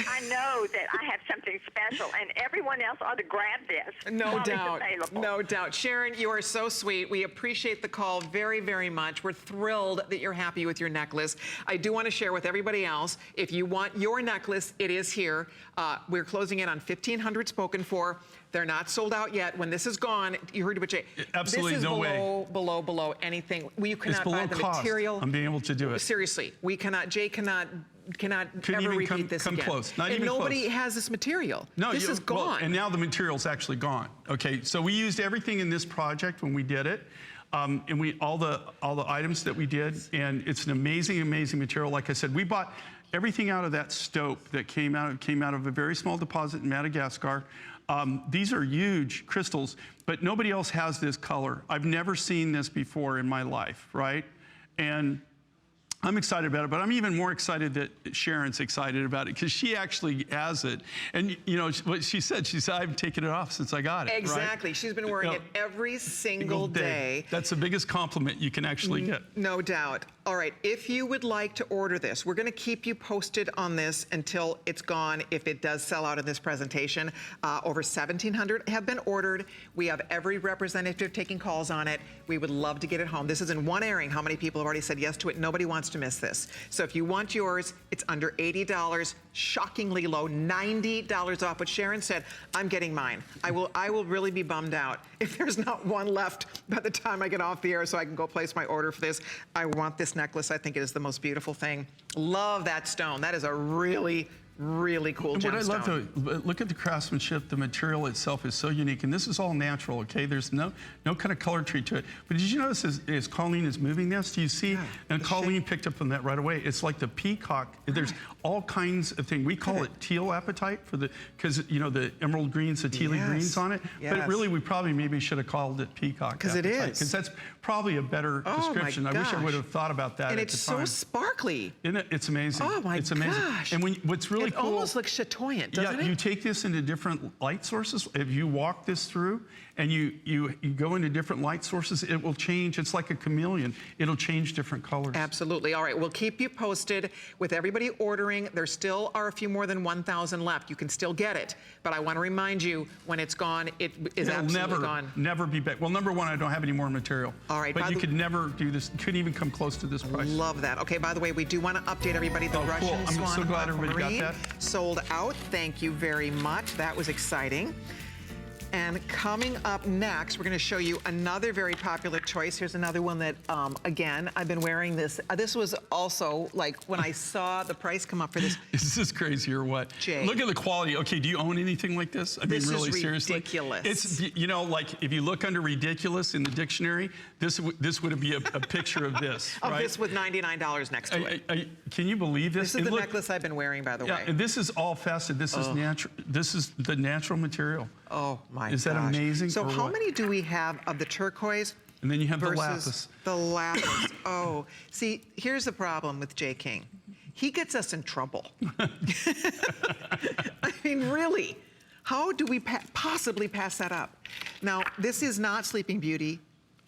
I know that I have something special, and everyone else ought to grab this. No while doubt. It's available. No doubt. Sharon, you are so sweet. We appreciate the call very, very much. We're thrilled that you're happy with your necklace. I do want to share with everybody else, if you want your necklace, it is here. We're closing in on 1,500 spoken for. They're not sold out yet. When this is gone, you heard about Jay. Absolutely this is no way. below anything. You It's cannot below buy the cost. material. I'm being able to do it. Seriously, we cannot. Jay cannot Couldn't ever even repeat this come again. close. Not and even nobody close. has this material. No, this is gone. Well, and now the material's actually gone. Okay, so we used everything in this project when we did it, and all the items that we did, and it's an amazing, amazing material. Like I said, we bought everything out of that stope that came out of a very small deposit in Madagascar. These are huge crystals, but nobody else has this color. I've never seen this before in my life, right? And I'm excited about it, but I'm even more excited that Sharon's excited about it because she actually has it. And you know what she said? She said, I've taken it off since I got it. Exactly. Right? She's been wearing it every single day. That's the biggest compliment you can actually get. No doubt. All right, if you would like to order this, we're going to keep you posted on this until it's gone, if it does sell out in this presentation. Over 1,700 have been ordered. We have every representative taking calls on it. We would love to get it home. This is in one airing. How many people have already said yes to it? Nobody wants to miss this. So if you want yours, it's under $80, shockingly low, $90 off. But Sharon said, I'm getting mine. I will really be bummed out if there's not one left by the time I get off the air so I can go place my order for this. I want this necklace. I think it is the most beautiful thing. Love that stone. That is a really cool gemstone. What I love, though, look at the craftsmanship. The material itself is so unique, and this is all natural, okay? There's no kind of color treat to it. But did you notice as Colleen is moving this, do you see? Yeah, and Colleen picked up on that right away. It's like the peacock. There's all kinds of things. We call it teal apatite because you know the emerald greens, the tealy greens on it. Yes. But really, we probably maybe should have called it peacock. Because it is. Because that's probably a better description. I wish I would have thought about that. And at the it's time. so sparkly. Isn't it? It's amazing. Oh my it's amazing. gosh. And what's really it cool. Almost looks chatoyant, doesn't it? You take this into different light sources. If you walk this through and you go into different light sources, it will change. It's like a chameleon. It'll change different colors. Absolutely. All right, we'll keep you posted with everybody ordering. There still are a few more than 1,000 left. You can still get it, but I want to remind you, when it's gone, it is absolutely gone. Never be back. Well, number one, I don't have any more material. All right. But you could never do this. Couldn't even come close to this price. Love that. Okay, by the way, we do want to update everybody. The Russian Swan I'm so glad everybody got that. Sold out. Thank you very much. That was exciting. And coming up next, we're going to show you another very popular choice. Here's another one that, again, I've been wearing this. This was also, like, when I saw the price come up for this. Is this crazy or what? Jay. Look at the quality. Okay, do you own anything like this? I mean, really, seriously? Ridiculous. It's, you know, like, if you look under ridiculous in the dictionary, this would be a picture of this, Of right? this with $99 next to it. Can you believe this? This is the necklace I've been wearing, by the way. And this is all faceted. This is natural. This is the natural material. Oh my gosh. Is that amazing? So how many do we have of the turquoise? And then you have the versus lapis. The lapis. Oh, see, here's the problem with Jay King. He gets us in trouble. I mean, really, how do we possibly pass that up? Now, this is not Sleeping Beauty,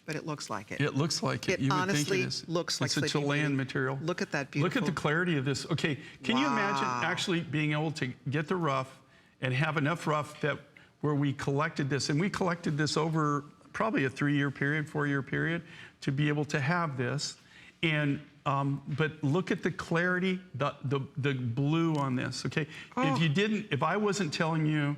but it looks like it. It looks like it. You would honestly think it is. Looks like it's a Sleeping Chilean Beauty. material. Look at that beautiful. Look at the clarity of this. Okay, can you imagine actually being able to get the rough and have enough rough that where we collected this, and we collected this over probably a 3-year period, 4-year period, to be able to have this. And but look at the clarity, the blue on this. Okay, if I wasn't telling you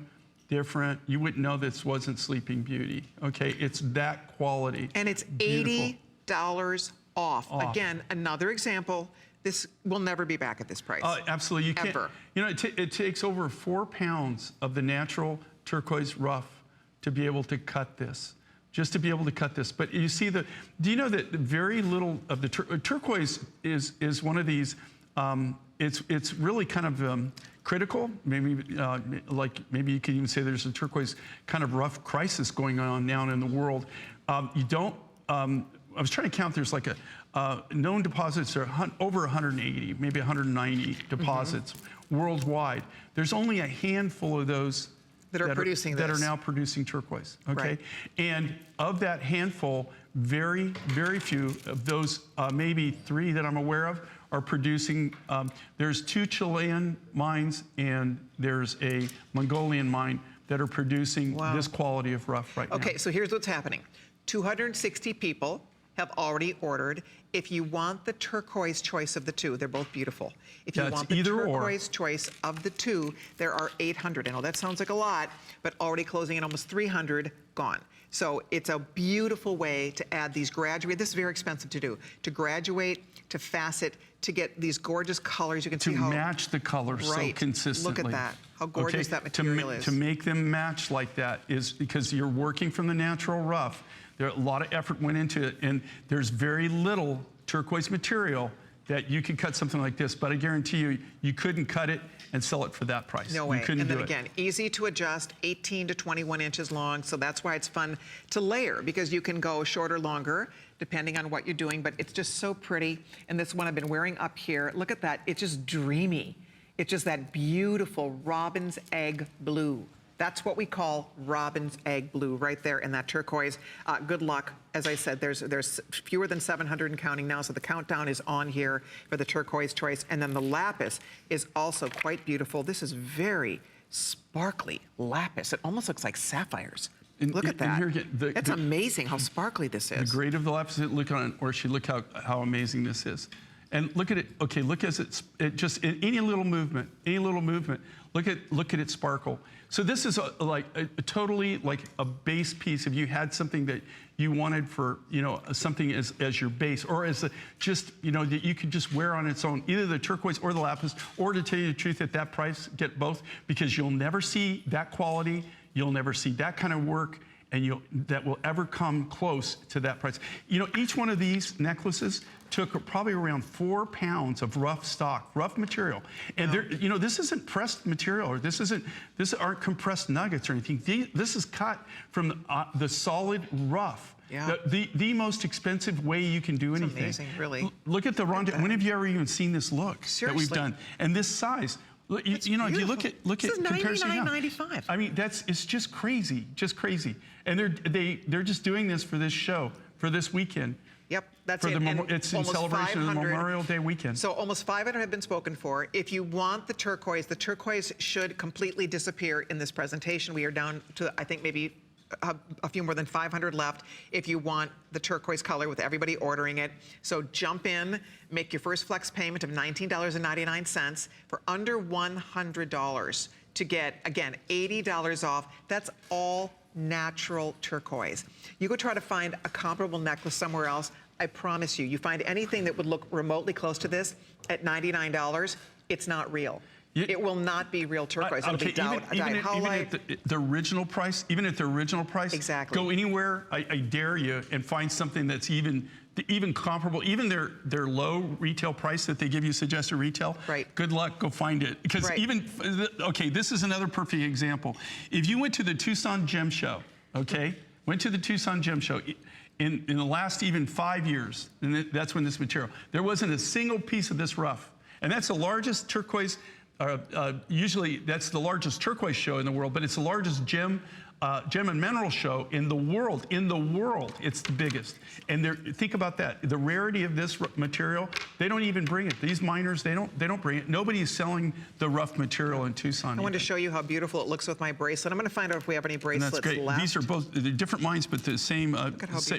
different, you wouldn't know this wasn't Sleeping Beauty. Okay, it's that quality. And it's $80 off. Again, another example. This will never be back at this price. Absolutely, you can't. Ever. You know, it takes over 4 pounds of the natural turquoise rough to be able to cut this. Just to be able to cut this. But you see do you know that very little of the turquoise is one of these, it's really kind of critical. Maybe maybe you could even say there's a turquoise kind of rough crisis going on now in the world. You don't, I was trying to count, there's like known deposits are over 180, maybe 190 deposits worldwide. There's only a handful of those that are now producing turquoise. Okay, right. And of that handful, very few of those, maybe 3 that I'm aware of, are producing. There's 2 Chilean mines and there's a Mongolian mine that are producing this quality of rough right now. Okay, so here's what's happening. 260 people have already ordered. If you want the turquoise choice of the 2, they're both beautiful. If you want the turquoise choice of the 2, there are 800. I know that sounds like a lot, but already closing in almost 300 gone. So it's a beautiful way to add these this is very expensive to do, to graduate, to facet, to get these gorgeous colors. You can see how— To match the colors so consistently. Look at that, how gorgeous that material is. To make them match like that is because you're working from the natural rough. There a lot of effort went into it, and there's very little turquoise material that you could cut something like this, but I guarantee you, you couldn't cut it and sell it for that price. No way. You couldn't And then do it. again, easy to adjust, 18 to 21 inches long. So that's why it's fun to layer, because you can go shorter, longer, depending on what you're doing. But it's just so pretty. And this one I've been wearing up here. Look at that. It's just dreamy. It's just that beautiful robin's egg blue. That's what we call robin's egg blue right there in that turquoise. Good luck. As I said, there's fewer than 700 and counting now, so the countdown is on here for the turquoise choice. And then the lapis is also quite beautiful. This is very sparkly lapis. It almost looks like sapphires. Look at that. It's amazing how sparkly this is. The grade of the lapis, look on it, Orshi, look how amazing this is. And look at it, okay, look as it just, in any little movement, look at it sparkle. So this is totally like a base piece. If you had something that you wanted for, something as your base, or as just, that you could just wear on its own, either the turquoise or the lapis, or to tell you the truth, at that price, get both, because you'll never see that quality, you'll never see that kind of work, and that will ever come close to that price. Each one of these necklaces took probably around 4 pounds of rough stock, rough material. And this isn't pressed material, or this aren't compressed nuggets or anything. This is cut from the solid rough. Yeah. The most expensive way you can do anything. Amazing, really. Look at the ronde. When have you ever even seen this look Seriously. that we've done? And this size. If you look at comparison now, $99.95. I mean, it's just crazy, And they're just doing this for this show, for this weekend. Yep, that's for it. It's in celebration of the Memorial Day weekend. So almost 500 have been spoken for. If you want the turquoise should completely disappear in this presentation. We are down to, I think, maybe a few more than 500 left if you want the turquoise color with everybody ordering it. So jump in, make your first flex payment of $19.99 for under $100 to get, again, $80 off. That's all natural turquoise. You go try to find a comparable necklace somewhere else, I promise you, you find anything that would look remotely close to this at $99, it's not real. It will not be real turquoise. It'll be dyed highlight. Even at the original price, exactly. Go anywhere, I dare you, and find something that's even comparable, even their low retail price that they give you suggested retail. Right. Good luck, go find it. Because this is another perfect example. If you went to the Tucson Gem Show, in the last even 5 years, and that's when this material, there wasn't a single piece of this rough. And that's the largest turquoise, usually that's the largest turquoise show in the world, but it's the largest gem and mineral show in the world. It's the biggest. And think about that. The rarity of this material, they don't even bring it. These miners, they don't bring it. Nobody is selling the rough material in Tucson. I wanted to show you how beautiful it looks with my bracelet. I'm going to find out if we have any bracelets that's great. left. These are both they're different mines, but the same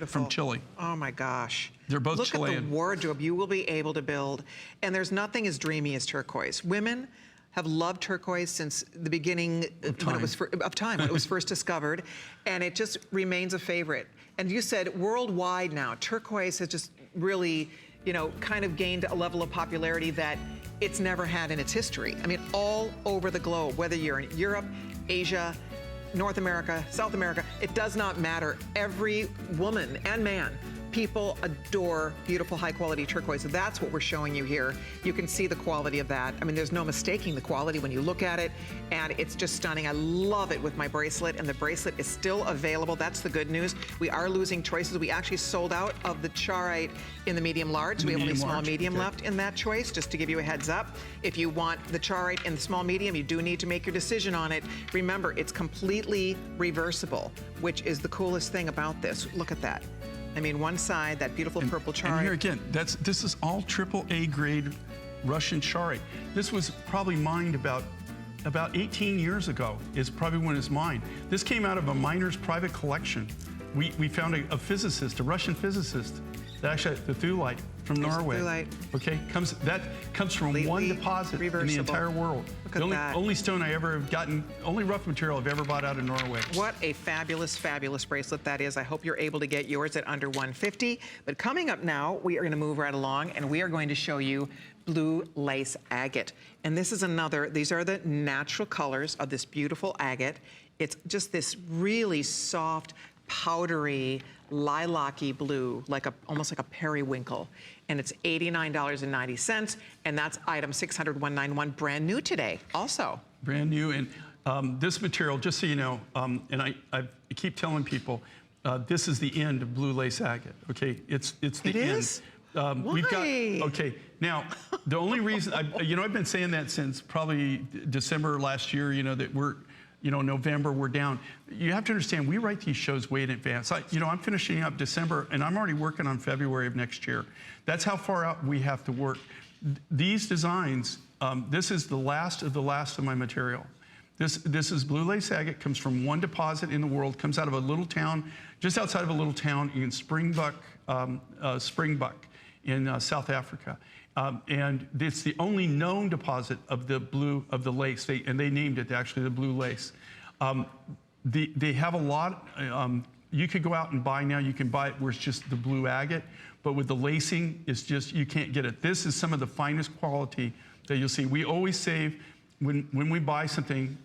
from Chile. Oh my gosh. They're both Chilean. Look at the wardrobe you will be able to build. And there's nothing as dreamy as turquoise. Women have loved turquoise since the beginning of time, when it was first discovered, and it just remains a favorite. And you said worldwide now, turquoise has just really, kind of gained a level of popularity that it's never had in its history. I mean, all over the globe, whether you're in Europe, Asia, North America, South America, it does not matter. Every woman and man, people adore beautiful, high-quality turquoise. So that's what we're showing you here. You can see the quality of that. I mean, there's no mistaking the quality when you look at it, and it's just stunning. I love it with my bracelet, and the bracelet is still available. That's the good news. We are losing choices. We actually sold out of the charoite in the medium large. We have only small medium left in that choice, just to give you a heads up. If you want the charoite in the small medium, you do need to make your decision on it. Remember, it's completely reversible, which is the coolest thing about this. Look at that. I mean, one side, that beautiful purple charoite. And here again, this is all AAA grade Russian charoite. This was probably mined about 18 years ago, is probably when it's mined. This came out of a miner's private collection. We found a physicist, a Russian physicist, that actually, the Thulite from Norway. That comes from one deposit in the entire world. Look at that. Only stone I ever have gotten, only rough material I've ever bought out of Norway. What a fabulous, fabulous bracelet that is. I hope you're able to get yours at under $150. But coming up now, we are going to move right along, and we are going to show you blue lace agate. And this is these are the natural colors of this beautiful agate. It's just this really soft, powdery, lilac-y blue, almost like a periwinkle. And it's $89.90, and that's item 600-191, brand new today, also. Brand new, and this material, just so you know, and I keep telling people, this is the end of blue lace agate, okay? It's the end. It is? Why? Okay, now, the only reason, I've been saying that since probably December last year, that we're, November, we're down. You have to understand, we write these shows way in advance. I'm finishing up December, and I'm already working on February of next year. That's how far out we have to work. These designs, this is the last of my material. This is blue lace agate, comes from one deposit in the world, comes out of a little town, just outside of a little town in Springbok in South Africa. And it's the only known deposit of the lace, and they named it actually the blue lace. They have a lot, you could go out and buy now, you can buy it where it's just the blue agate, but with the lacing, it's just, you can't get it. This is some of the finest quality that you'll see. We always save, when we buy something,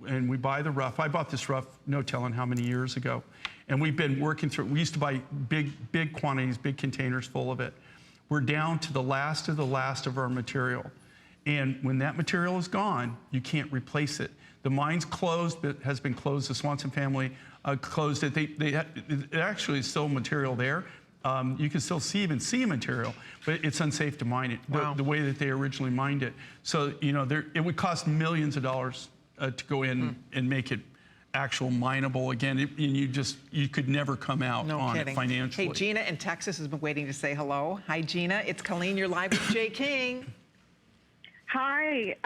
and we buy the rough. I bought this rough, no telling how many years ago. And we've been working through it. We used to buy big quantities, big containers full of it. We're down to the last of our material. And when that material is gone, you can't replace it. The mine's closed, it has been closed. The Swanson family closed it. It actually is still material there. You can still even see material, but it's unsafe to mine it the way that they originally mined it. So, it would cost millions of dollars to go in and make it actual mineable again. You could never come out on it financially. Hey, Gina in Texas has been waiting to say hello. Hi, Gina. It's Colleen. You're live with Jay King. Hi,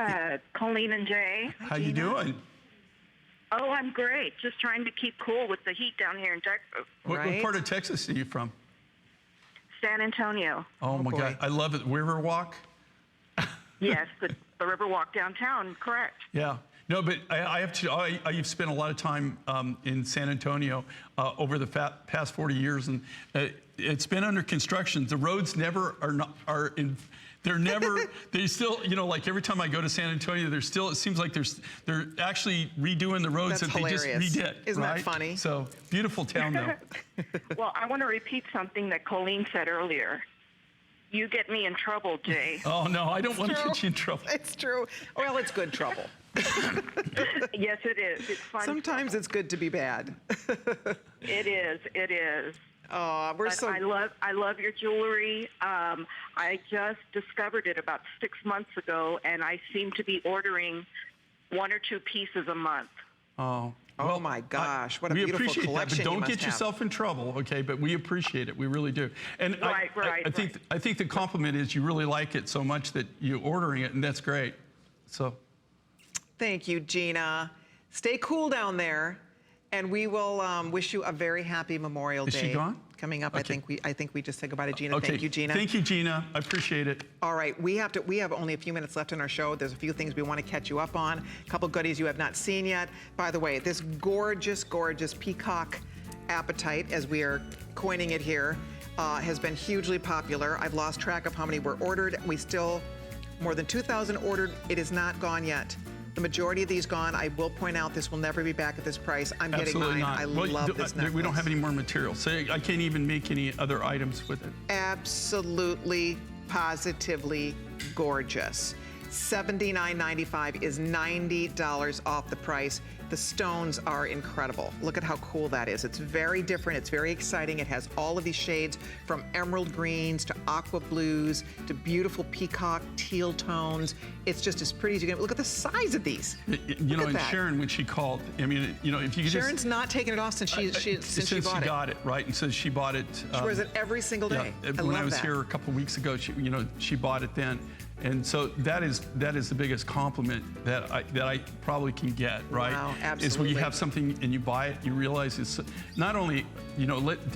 Colleen and Jay. How you doing? Oh, I'm great. Just trying to keep cool with the heat down here in Texas. What part of Texas are you from? San Antonio. Oh my God, I love it. Riverwalk? Yes, the Riverwalk downtown, correct. Yeah. No, but I've spent a lot of time in San Antonio over the past 40 years, and it's been under construction. The roads never they still, like every time I go to San Antonio, it seems like they're actually redoing the roads that they just redid. Isn't that funny? So, beautiful town though. Well, I want to repeat something that Colleen said earlier. You get me in trouble, Jay. Oh, no, I don't want to get you in trouble. It's true. Well, it's good trouble. Yes, it is. It's fun. Sometimes it's good to be bad. It is. It is. Oh, I love your jewelry. I just discovered it about 6 months ago, and I seem to be ordering 1 or 2 pieces a month. Oh. Well, my gosh, what a beautiful collection we appreciate that, but don't get have. yourself in trouble, okay? But we appreciate it. We really do. And I think the compliment is you really like it so much that you're ordering it, and that's great. So. Thank you, Gina. Stay cool down there, and we will wish you a very happy Memorial Day. Is she gone? Coming up, okay. I think we just said goodbye to Gina. Okay. Thank you, Gina. Thank you, Gina. I appreciate it. All right, we have only a few minutes left in our show. There's a few things we want to catch you up on. A couple goodies you have not seen yet. By the way, this gorgeous, gorgeous peacock appetite, as we are coining it here, has been hugely popular. I've lost track of how many were ordered. We still, more than 2,000 ordered. It is not gone yet. The majority of these gone. I will point out this will never be back at this price. I'm Absolutely getting mine. Not. I love this necklace. We don't have any more material, so I can't even make any other items with it. Absolutely, positively gorgeous. $79.95 is $90 off the price. The stones are incredible. Look at how cool that is. It's very different. It's very exciting. It has all of these shades from emerald greens to aqua blues to beautiful peacock teal tones. It's just as pretty as you can. Look at the size of these. And Sharon, when she called, I mean, if you could Sharon's not taking it off since she got it, right? And so she bought it. She wears it every single day. Yeah, when I was here a couple of weeks ago, she bought it then. And so that is the biggest compliment that I probably can get, right? Wow, absolutely. Is when you have something and you buy it, you realize it's not only,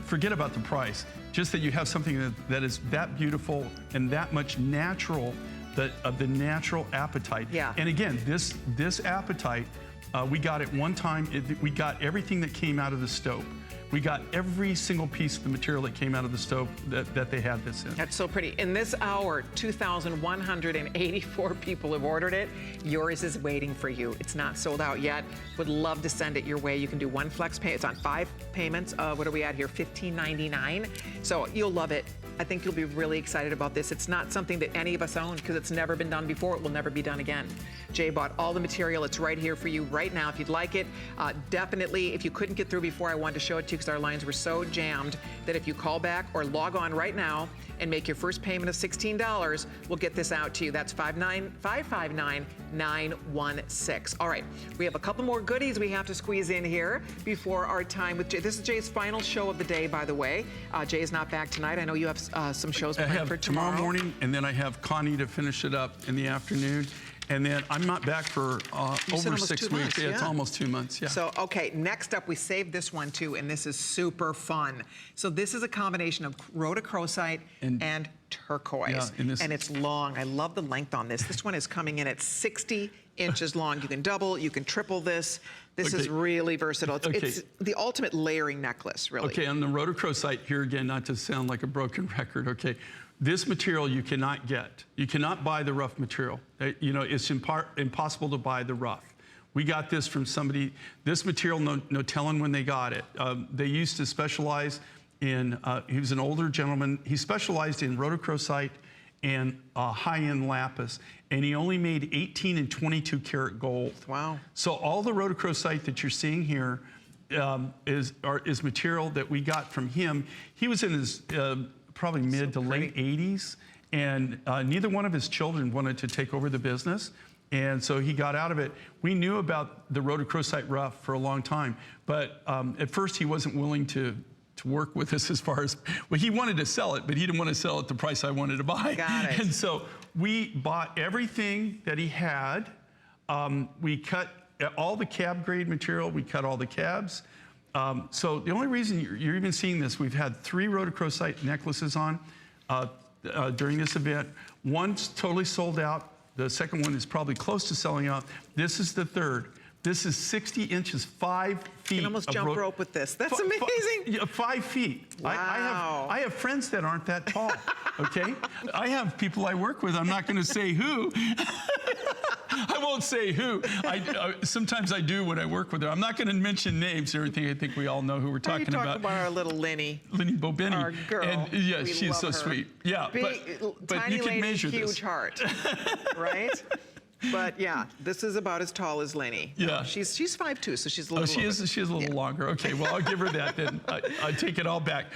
forget about the price, just that you have something that is that beautiful and that much natural, of the natural appetite. Yeah. And again, this appetite, we got it one time, we got everything that came out of the stove. We got every single piece of the material that came out of the stove that they had this in. That's so pretty. In this hour, 2,184 people have ordered it. Yours is waiting for you. It's not sold out yet. Would love to send it your way. You can do one flex pay. It's on 5 payments. What are we at here? $15.99. So you'll love it. I think you'll be really excited about this. It's not something that any of us own because it's never been done before. It will never be done again. Jay bought all the material. It's right here for you right now if you'd like it. Definitely, if you couldn't get through before, I wanted to show it to you because our lines were so jammed that if you call back or log on right now and make your first payment of $16, we'll get this out to you. That's 559-916. All right, we have a couple more goodies we have to squeeze in here before our time with Jay. This is Jay's final show of the day, by the way. Jay is not back tonight. I know you have some shows planned for tomorrow. Tomorrow morning, and then I have Connie to finish it up in the afternoon. And then I'm not back for over 6 weeks. Yeah, it's almost 2 months, yeah. So, okay, next up, we saved this one too, and this is super fun. So this is a combination of rhodochrosite and turquoise. Yeah, and it's long. I love the length on this. This one is coming in at 60 inches long. You can double, you can triple this. This is really versatile. It's the ultimate layering necklace, really. Okay, on the rhodochrosite, here again, not to sound like a broken record, okay, this material you cannot get. You cannot buy the rough material. You know, it's impossible to buy the rough. We got this from somebody, this material, no telling when they got it. They used to specialize in, he was an older gentleman, he specialized in rhodochrosite and high-end lapis, and he only made 18 and 22 karat gold. Wow. So all the rhodochrosite that you're seeing here is material that we got from him. He was in his probably mid to late 80s, and neither one of his children wanted to take over the business, and so he got out of it. We knew about the rhodochrosite rough for a long time, but at first he wasn't willing to work with us as far as, well, he wanted to sell it, but he didn't want to sell at the price I wanted to buy. Got it. And so we bought everything that he had. We cut all the cab grade material, we cut all the cabs. So the only reason you're even seeing this, we've had 3 rhodochrosite necklaces on during this event. One's totally sold out. The second one is probably close to selling out. This is the third. This is 60 inches, 5 feet. You can almost jump rope with this. That's amazing. 5 feet. Wow. I have friends that aren't that tall, okay? I have people I work with. I'm not going to say who. I won't say who. Sometimes I do when I work with her. I'm not going to mention names or anything. I think we all know who we're talking about. You're talking about our little Lenny. Lenny Bobini. Our girl. And yeah, We she's love so her. sweet. Yeah, but tiny you can lady, measure huge this. heart, right? But yeah, this is about as tall as Lenny. Yeah. She's 5'2", so she's a little. Oh, she is a little longer. Okay, well, I'll give her that then. I take it all back.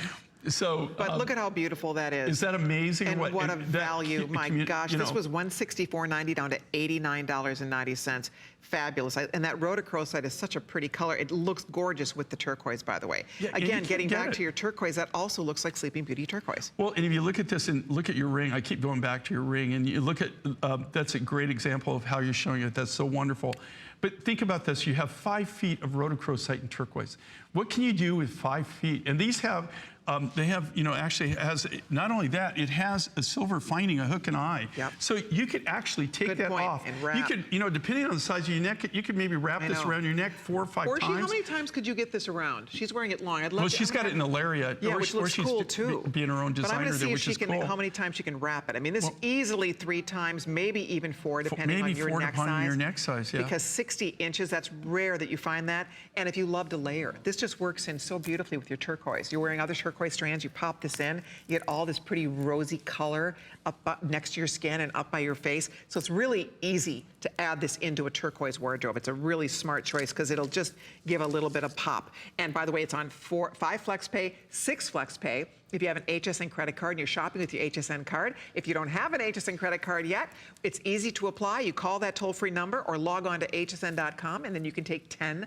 So, but look at how beautiful that is. Is that amazing? And what a value. My gosh, this was $164.90 down to $89.90. Fabulous. And that rhodochrosite is such a pretty color. It looks gorgeous with the turquoise, by the way. Yeah, again, getting back to your turquoise, that also looks like Sleeping Beauty turquoise. Well, and if you look at this and look at your ring, I keep going back to your ring, and you look at, that's a great example of how you're showing it. That's so wonderful. But think about this. You have 5 feet of rhodochrosite and turquoise. What can you do with 5 feet? And these have, they have, you know, actually has, not only that, it has a silver finding, a hook and eye. Yep. So you could actually take that off. And wrap. You could, you know, depending on the size of your neck, you could maybe wrap this around your neck 4 or 5 times. How many times could you get this around? She's wearing it long. I'd love well, she's got it in a lariat. Yeah, which looks cool too. Being her own designer, but I'm going to see if she can, cool. how many times she can wrap it. I mean, this easily 3 times, maybe even 4, depending on your neck size. Maybe 4 your neck size, yeah. Because 60 inches, that's rare that you find that. And if you love to layer, this just works in so beautifully with your turquoise. You're wearing other turquoise strands, you pop this in, you get all this pretty rosy color up next to your skin and up by your face. So it's really easy to add this into a turquoise wardrobe. It's a really smart choice because it'll just give a little bit of pop. And by the way, it's on 5 flex pay, 6 flex pay. If you have an HSN credit card and you're shopping with your HSN card, if you don't have an HSN credit card yet, it's easy to apply. You call that toll-free number or log on to hsn.com, and then you can take $10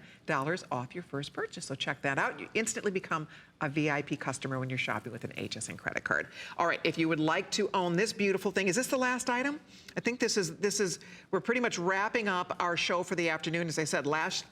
off your first purchase. So check that out. You instantly become a VIP customer when you're shopping with an HSN credit card. All right, if you would like to own this beautiful thing, is this the last item? I think this is, we're pretty much wrapping up our show for the afternoon. As I said, last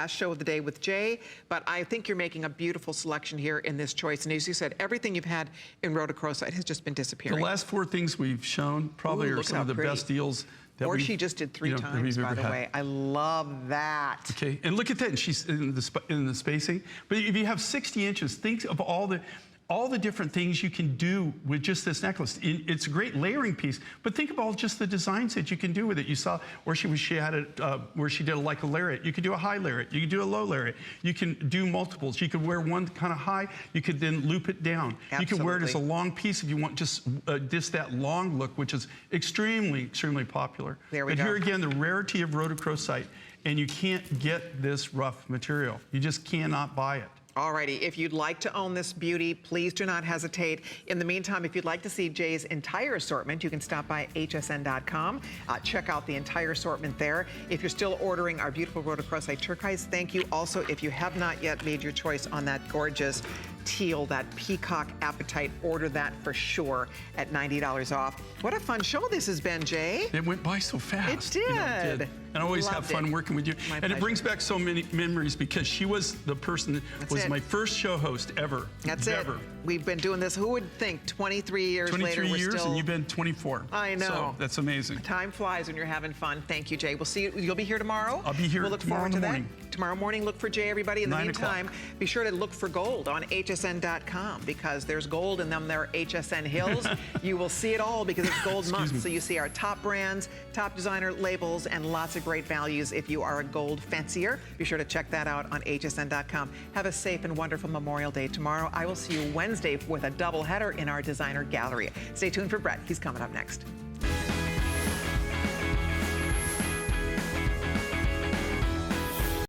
show of the day with Jay, but I think you're making a beautiful selection here in this choice. And as you said, everything you've had in rhodochrosite has just been disappearing. The last 4 things we've shown probably are some of the best deals Or she just did 3 times, by the way. I love that. Okay, and look at that, and she's in the spacing. But if you have 60 inches, think of all the different things you can do with just this necklace. It's a great layering piece, but think of all just the designs that you can do with it. You saw where she had it, where she did like a lariat. You could do a high lariat. You could do a low lariat. You can do multiples. You could wear one kind of high. You could then loop it down. Absolutely. You could wear it as a long piece if you want just that long look, which is extremely, extremely popular. There we go. But here again, the rarity of rhodochrosite, and you can't get this rough material. You just cannot buy it. Alrighty, if you'd like to own this beauty, please do not hesitate. In the meantime, if you'd like to see Jay's entire assortment, you can stop by hsn.com. Check out the entire assortment there. If you're still ordering our beautiful rhodochrosite turquoise, thank you. Also, if you have not yet made your choice on that gorgeous teal, that peacock appetite, order that for sure at $90 off. What a fun show this has been, Jay. It went by so fast. It did. You know, it did. And I always have fun working with you. My and pleasure. it brings back so many memories because she was the person that was my first show host ever. That's ever. it. We've been doing this, who would think, 23 years later, 23 years, still... and you've been 24. I know. So that's amazing. Time flies when you're having fun. Thank you, Jay. We'll see you. You'll be here tomorrow? I'll be here we'll look tomorrow forward to morning. That. Tomorrow morning, look for Jay, everybody. In the 9 meantime, o'clock. be sure to look for gold on hsn.com because there's gold in them there HSN hills. You will see it all because it's gold month. So you see our top brands, top designer labels, and lots of great values if you are a gold fancier. Be sure to check that out on hsn.com. Have a safe and wonderful Memorial Day tomorrow. I will see you Wednesday with a double header in our designer gallery. Stay tuned for Brett. He's coming up next.